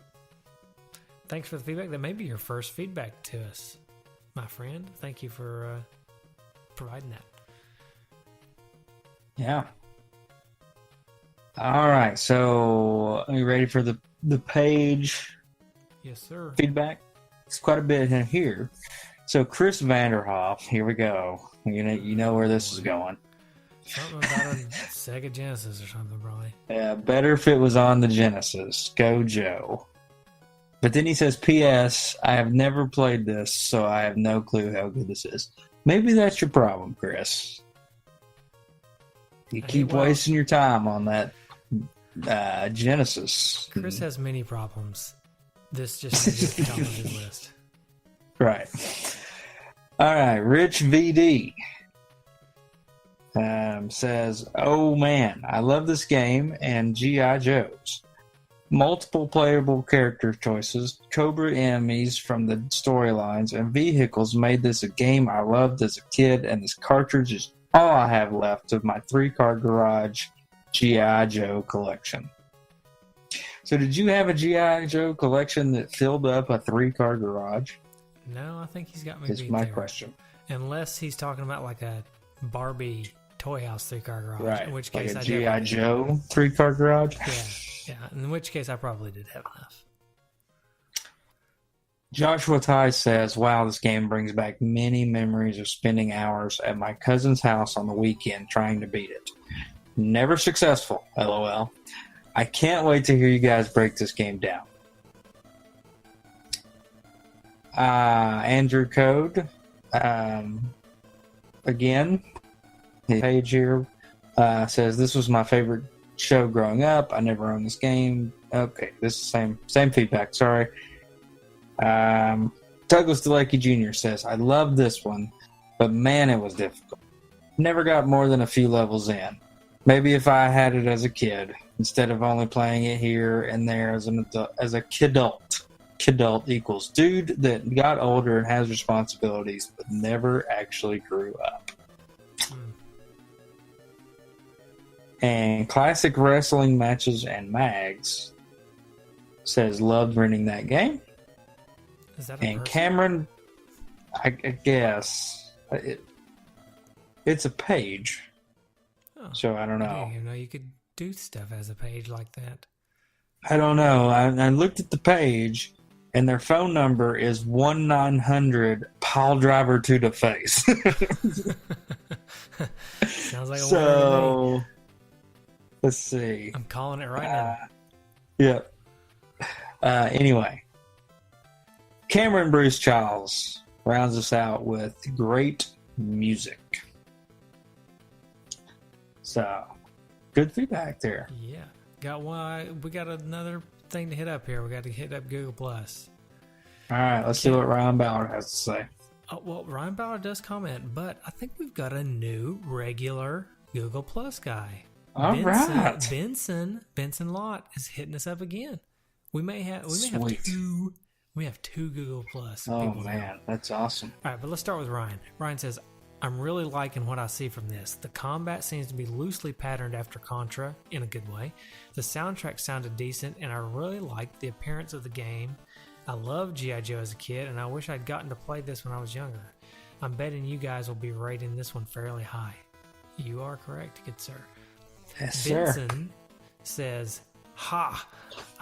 Thanks for the feedback. That may be your first feedback to us, my friend. Thank you for providing that. Yeah. All right. So, are you ready for the page? Yes, sir. Feedback? It's quite a bit in here. So, Chris Vanderhoff, here we go. You know where this is going. Something about a Sega Genesis or something, probably. Yeah, better if it was on the Genesis. Go Joe. But then he says, P.S. I have never played this, so I have no clue how good this is. Maybe that's your problem, Chris. You keep wasting your time on that Genesis. Chris has many problems. This just is at the top of his list. Right. All right. Rich VD says, oh man, I love this game and G.I. Joes. Multiple playable character choices, Cobra enemies from the storylines, and vehicles made this a game I loved as a kid, and this cartridge is all I have left of my 3-car garage G.I. Joe collection. So did you have a G.I. Joe collection that filled up a 3-car garage? No, I think he's got me beat beat my there. Question. Unless he's talking about like a Barbie toy house 3-car garage. Right. In which case like a G.I. Joe 3-car garage? Yeah. In which case I probably did have enough. Joshua Ty says, wow, this game brings back many memories of spending hours at my cousin's house on the weekend trying to beat it. Never successful, LOL. I can't wait to hear you guys break this game down. Andrew Code. Again, his page here says, this was my favorite show growing up. I never owned this game. Okay, this is same feedback. Sorry. Douglas DeLakey Jr. says, I love this one, but man, it was difficult. Never got more than a few levels in. Maybe if I had it as a kid, instead of only playing it here and there as a kidult. Kidult equals dude that got older and has responsibilities, but never actually grew up. And Classic Wrestling Matches and Mags says, loved renting that game. Is that and Cameron, I guess, it's a page. Oh, so I don't know. I didn't even know you could do stuff as a page like that. I don't know. I looked at the page, and their phone number is 1-900 pile driver to the face. Sounds like a so. Let's see. I'm calling it right now. Yeah. Anyway, Cameron Bruce Charles rounds us out with great music. So, good feedback there. Yeah. Got one. We got another thing to hit up here. We got to hit up Google Plus. All right, let's see what Ryan Ballard has to say. Well, Ryan Ballard does comment, but I think we've got a new regular Google Plus guy. All right. Benson Lott is hitting us up again. We may have two Google Plus. Oh man, that's awesome. All right, but let's start with Ryan. Ryan says, I'm really liking what I see from this. The combat seems to be loosely patterned after Contra in a good way. The soundtrack sounded decent, and I really liked the appearance of the game. I loved G.I. Joe as a kid, and I wish I'd gotten to play this when I was younger. I'm betting you guys will be rating this one fairly high. You are correct, good sir. Yes, Benson says, ha!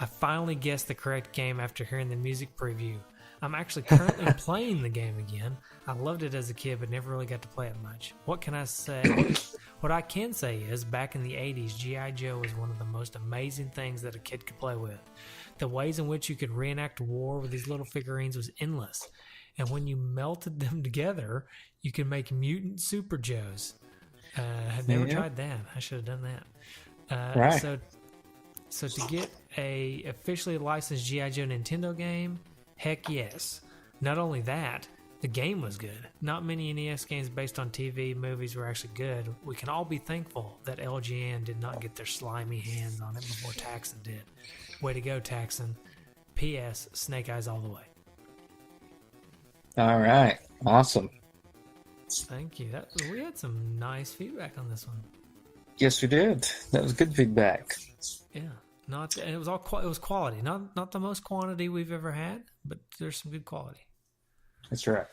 I finally guessed the correct game after hearing the music preview. I'm actually currently playing the game again. I loved it as a kid, but never really got to play it much. What can I say? What I can say is, back in the 80s, G.I. Joe was one of the most amazing things that a kid could play with. The ways in which you could reenact war with these little figurines was endless. And when you melted them together, you could make mutant Super Joes. I've never tried that. I should have done that. Right. So to get a officially licensed G.I. Joe Nintendo game, heck yes. Not only that, the game was good. Not many NES games based on TV movies were actually good. We can all be thankful that LGN did not get their slimy hands on it before Taxan did. Way to go, Taxan. P.S. Snake Eyes all the way. All right. Awesome. Thank you. We had some nice feedback on this one. Yes, we did. That was good feedback. Yeah. It was quality. Not the most quantity we've ever had, but there's some good quality. That's right.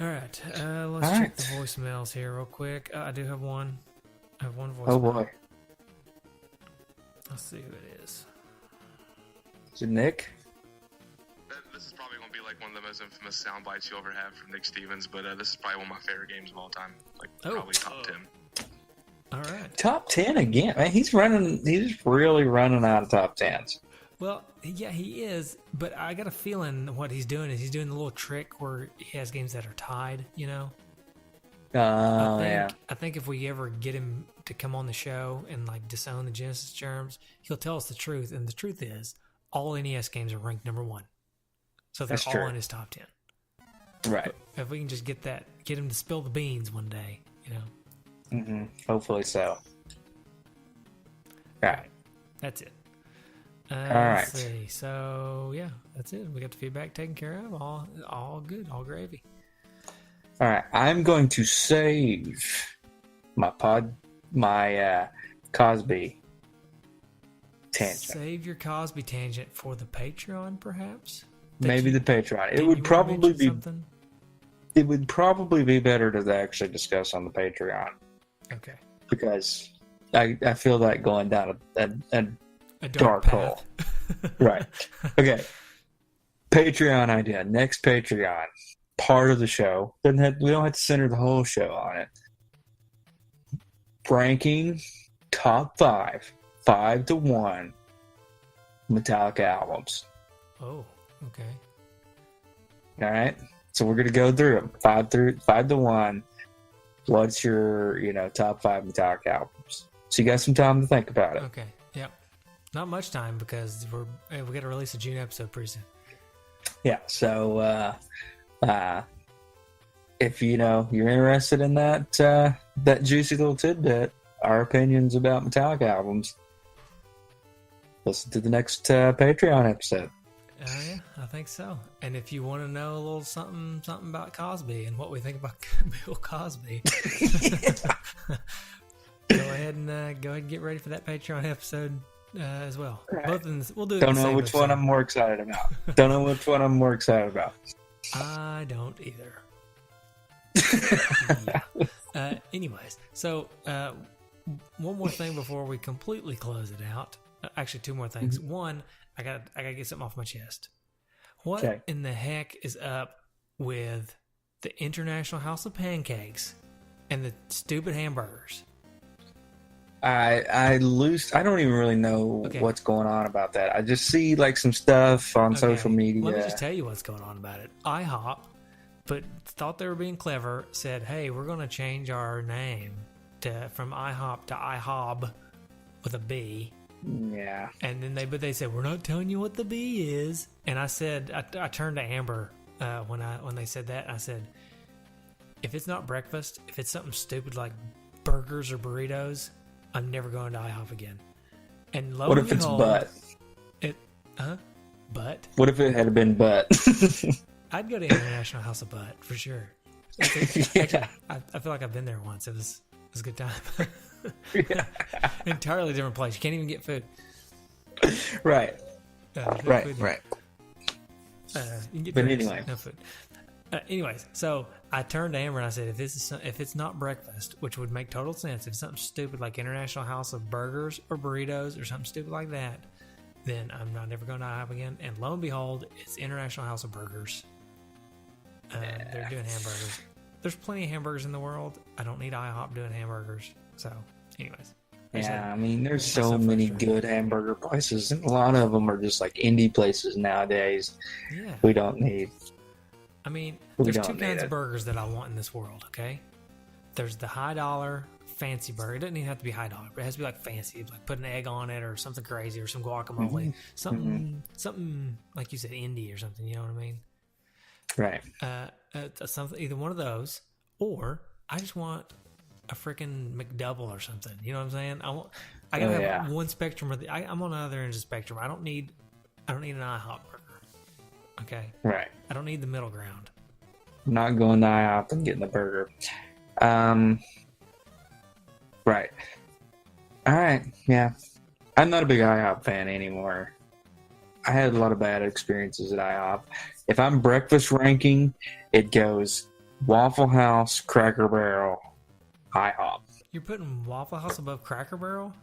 All right. Let's check the voicemails here real quick. I do have one. I have one voicemail. Oh boy. Let's see who it is. Is it Nick? This is probably going to be like one of the most infamous sound bites you'll ever have from Nick Stevens, but this is probably one of my favorite games of all time. Probably top 10. All right. Top 10 again. Man, he's really running out of top 10s. Well, yeah, he is, but I got a feeling what he's doing is he's doing the little trick where he has games that are tied, you know? Yeah. I think if we ever get him to come on the show and disown the Genesis germs, he'll tell us the truth, and the truth is all NES games are ranked number 1. So they're all in his top 10. Right. If we can just get him to spill the beans one day, you know? Mm-hmm. Hopefully so. All right. That's it. All right. Let's see. So, yeah, that's it. We got the feedback taken care of. All good. All gravy. All right. I'm going to save my Cosby tangent. Save your Cosby tangent for the Patreon, perhaps? Maybe the Patreon. It would probably be better to actually discuss on the Patreon. Okay. Because I feel like going down a dark path. hole. Right. Okay. Patreon idea. Next Patreon. Part of the show. We don't have to center the whole show on it. Ranking top 5 to 1 Metallica albums. Oh, okay. All right. So we're gonna go through them, 5 to 1. What's your, top 5 Metallica albums? So you got some time to think about it. Okay. Yep. Not much time because we got to release a June episode pretty soon. Yeah. So if you're interested in that juicy little tidbit, our opinions about Metallica albums, listen to the next Patreon episode. Oh yeah, I think so. And if you want to know a little something about Cosby and what we think about Bill Cosby, go ahead and get ready for that Patreon episode as well. Right. Both of them, we'll do it. Don't know which one I'm more excited about. I don't either. Yeah. Anyways, so one more thing before we completely close it out. Actually, 2 more things. Mm-hmm. One, I gotta get something off my chest. What in the heck is up with the International House of Pancakes and the stupid hamburgers? I don't even really know what's going on about that. I just see like some stuff on social media. Let me just tell you what's going on about it. IHOP, but thought they were being clever, said, "Hey, we're going to change our name from IHOP to IHOB with a B." Yeah. And then they said, "We're not telling you what the B is." And I said, I turned to Amber when they said that. I said, "If it's not breakfast, if it's something stupid like burgers or burritos, I'm never going to IHOP again." And lo what and if behold, it's butt? Butt? What if it had been butt? I'd go to International House of Butt for sure. Actually, I feel like I've been there once. It was a good time. Entirely different place. You can't even get food. Right. Right. You can get But drinks, anyway. no food. Anyways, so I turned to Amber and I said, if it's not breakfast, which would make total sense, if it's something stupid like International House of Burgers or Burritos or something stupid like that, then I'm not never going to IHOP again. And lo and behold, it's International House of Burgers. They're doing hamburgers. There's plenty of hamburgers in the world. I don't need IHOP doing hamburgers. So, anyways. Yeah, I mean, there's so many good hamburger places, and a lot of them are just like indie places nowadays. Yeah. We don't need. I mean, there's 2 kinds of burgers that I want in this world, okay? There's the high dollar fancy burger. It doesn't even have to be high dollar, but it has to be like fancy. Like put an egg on it or something crazy or some guacamole. Something like you said, indie or something, you know what I mean? Right. Something, either one of those, or I just want a freaking McDouble or something. You know what I'm saying? I gotta have one spectrum of I'm on the other end of the spectrum. I don't need an IHOP burger. Okay. Right. I don't need the middle ground. I'm not going to IHOP and getting the burger. Right. All right. Yeah. I'm not a big IHOP fan anymore. I had a lot of bad experiences at IHOP. If I'm breakfast ranking, it goes Waffle House, Cracker Barrel, IHOP. You're putting Waffle House above Cracker Barrel?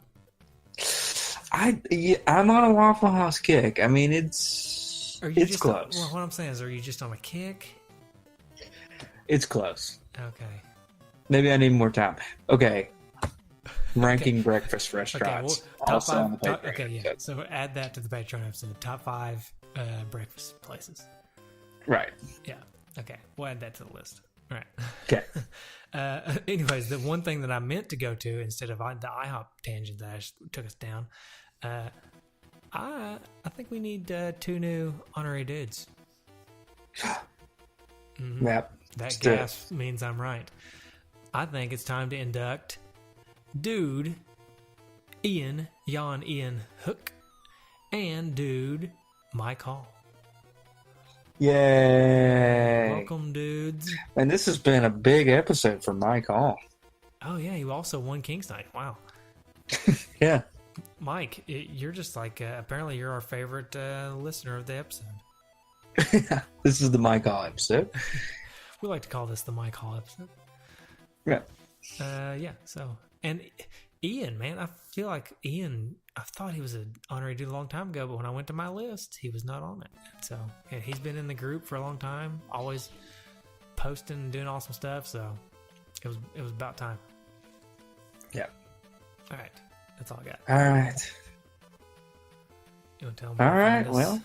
I'm on a Waffle House kick. I mean, it's close. Well, what I'm saying is, are you just on a kick? It's close. Okay. Maybe I need more time. Okay. Ranking breakfast restaurants. Okay, well, top 5. Okay, yeah. So add that to the Patreon episode. Top 5 breakfast places. Right. Yeah. Okay. We'll add that to the list. All right. Okay. Anyways, the one thing that I meant to go to instead of the IHOP tangent that took us down, I think we need 2 new honorary dudes. Mm-hmm. Yep. That gas means I'm right. I think it's time to induct Dude Ian Hook and Dude Mike Hall. Yay! Welcome, dudes. And this has been a big episode for Mike Hall. Oh yeah, you also won King's Night. Wow. Yeah. Mike, you're just like apparently you're our favorite listener of the episode. This is the Mike Hall episode. We like to call this the Mike Hall episode. Yeah. Yeah. So, and Ian, man, I feel like Ian. I thought he was an honorary dude a long time ago, but when I went to my list, he was not on it. So, and he's been in the group for a long time, always posting and doing awesome stuff. So, it was about time. Yeah. All right, that's all I got. All right. You want to tell me? All right. Well,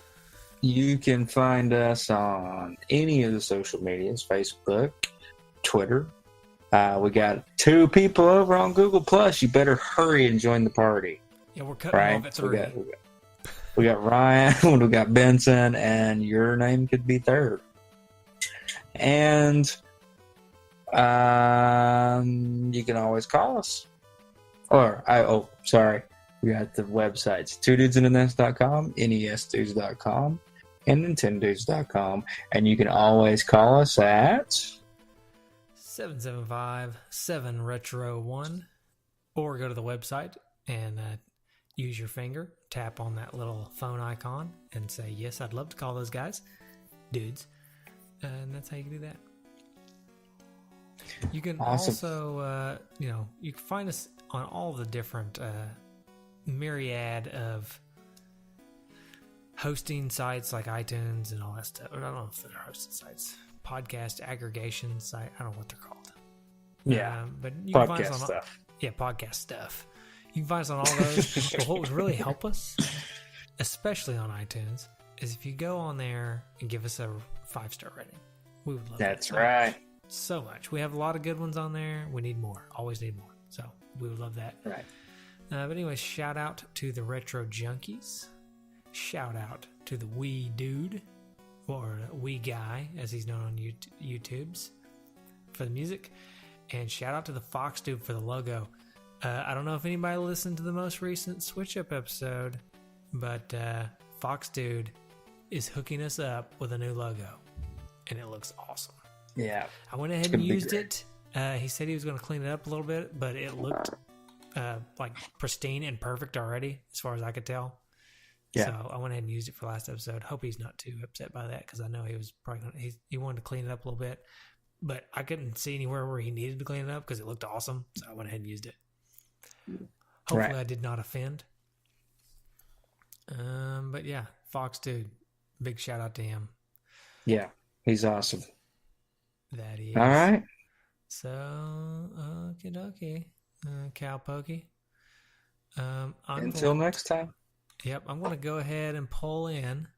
You can find us on any of the social medias, Facebook, Twitter. We got 2 people over on Google Plus. You better hurry and join the party. Yeah, we're cutting off at 3. We got Ryan, we got Benson, and your name could be 3rd. And you can always call us. Sorry. We got the websites, twodudesandanness.com, nesdudes.com, and nintendodudes.com. And you can always call us at 775-7-RETRO-1, or go to the website and use your finger, tap on that little phone icon, and say, yes, I'd love to call those guys dudes. And that's how you can do that. You can also, you can find us on all the different myriad of hosting sites like iTunes and all that stuff. I don't know if they're hosting sites. Podcast aggregation site. I don't know what they're called. Yeah. But you can podcast find us on stuff. Podcast stuff. You can find us on all those. But what would really help us, especially on iTunes, is if you go on there and give us a 5-star rating. We would love that. That's right. So much. We have a lot of good ones on there. We need more. Always need more. So we would love that. Right. But anyway, shout out to the Retro Junkies. Shout out to the Wee Dude, or Wee Guy, as he's known on YouTube's, for the music. And shout out to the Fox Dude for the logo. I don't know if anybody listened to the most recent Switch Up episode, but Fox Dude is hooking us up with a new logo. And it looks awesome. Yeah. I went ahead and used it. He said he was going to clean it up a little bit, but it looked like pristine and perfect already, as far as I could tell. Yeah. So I went ahead and used it for last episode. Hope he's not too upset by that, because I know he was probably he wanted to clean it up a little bit, but I couldn't see anywhere where he needed to clean it up because it looked awesome. So I went ahead and used it. Hopefully I did not offend. But yeah, Fox Dude, big shout out to him. Yeah, he's awesome. That he is. All right. So, okie dokie, Cowpokey. Until next time. Yep, I'm going to go ahead and pull in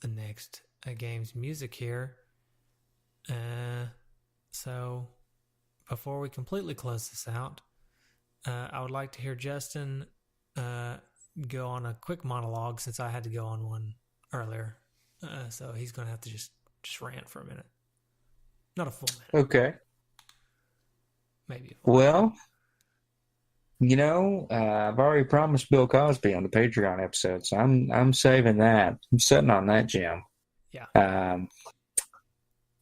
the next game's music here. So, before we completely close this out, I would like to hear Justin go on a quick monologue, since I had to go on one earlier. So he's going to have to just rant for a minute. Not a full minute. Okay. Maybe. Well, I've already promised Bill Cosby on the Patreon episode, so I'm saving that. I'm sitting on that gem. Yeah.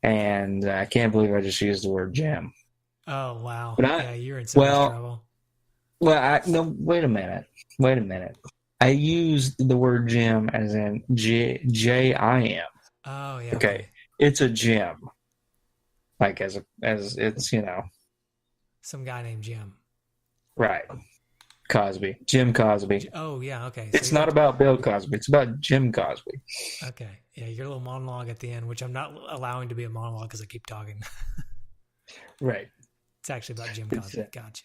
And I can't believe I just used the word gem. Oh wow! Yeah, you're in so much trouble. Well, wait a minute. I used the word gem as in J-I-M. Oh yeah. Okay. It's a gem. Like as it's some guy named Jim. Right. Cosby. Jim Cosby. Oh yeah. Okay. So it's not about Bill Cosby. It's about Jim Cosby. Okay. Yeah, your little monologue at the end, which I'm not allowing to be a monologue because I keep talking. Right. It's actually about Jim Cosby. Gotcha.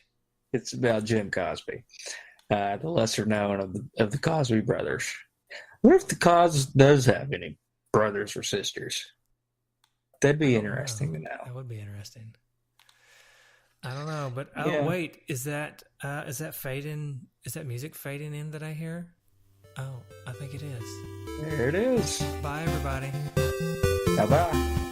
It's about Jim Cosby, the lesser known of the Cosby brothers. What if the Cos does have any brothers or sisters? That'd be interesting to know. That would be interesting. I don't know, but wait, is that fading? Is that music fading in that I hear? Oh, I think it is. There it is. Bye, everybody. Bye bye.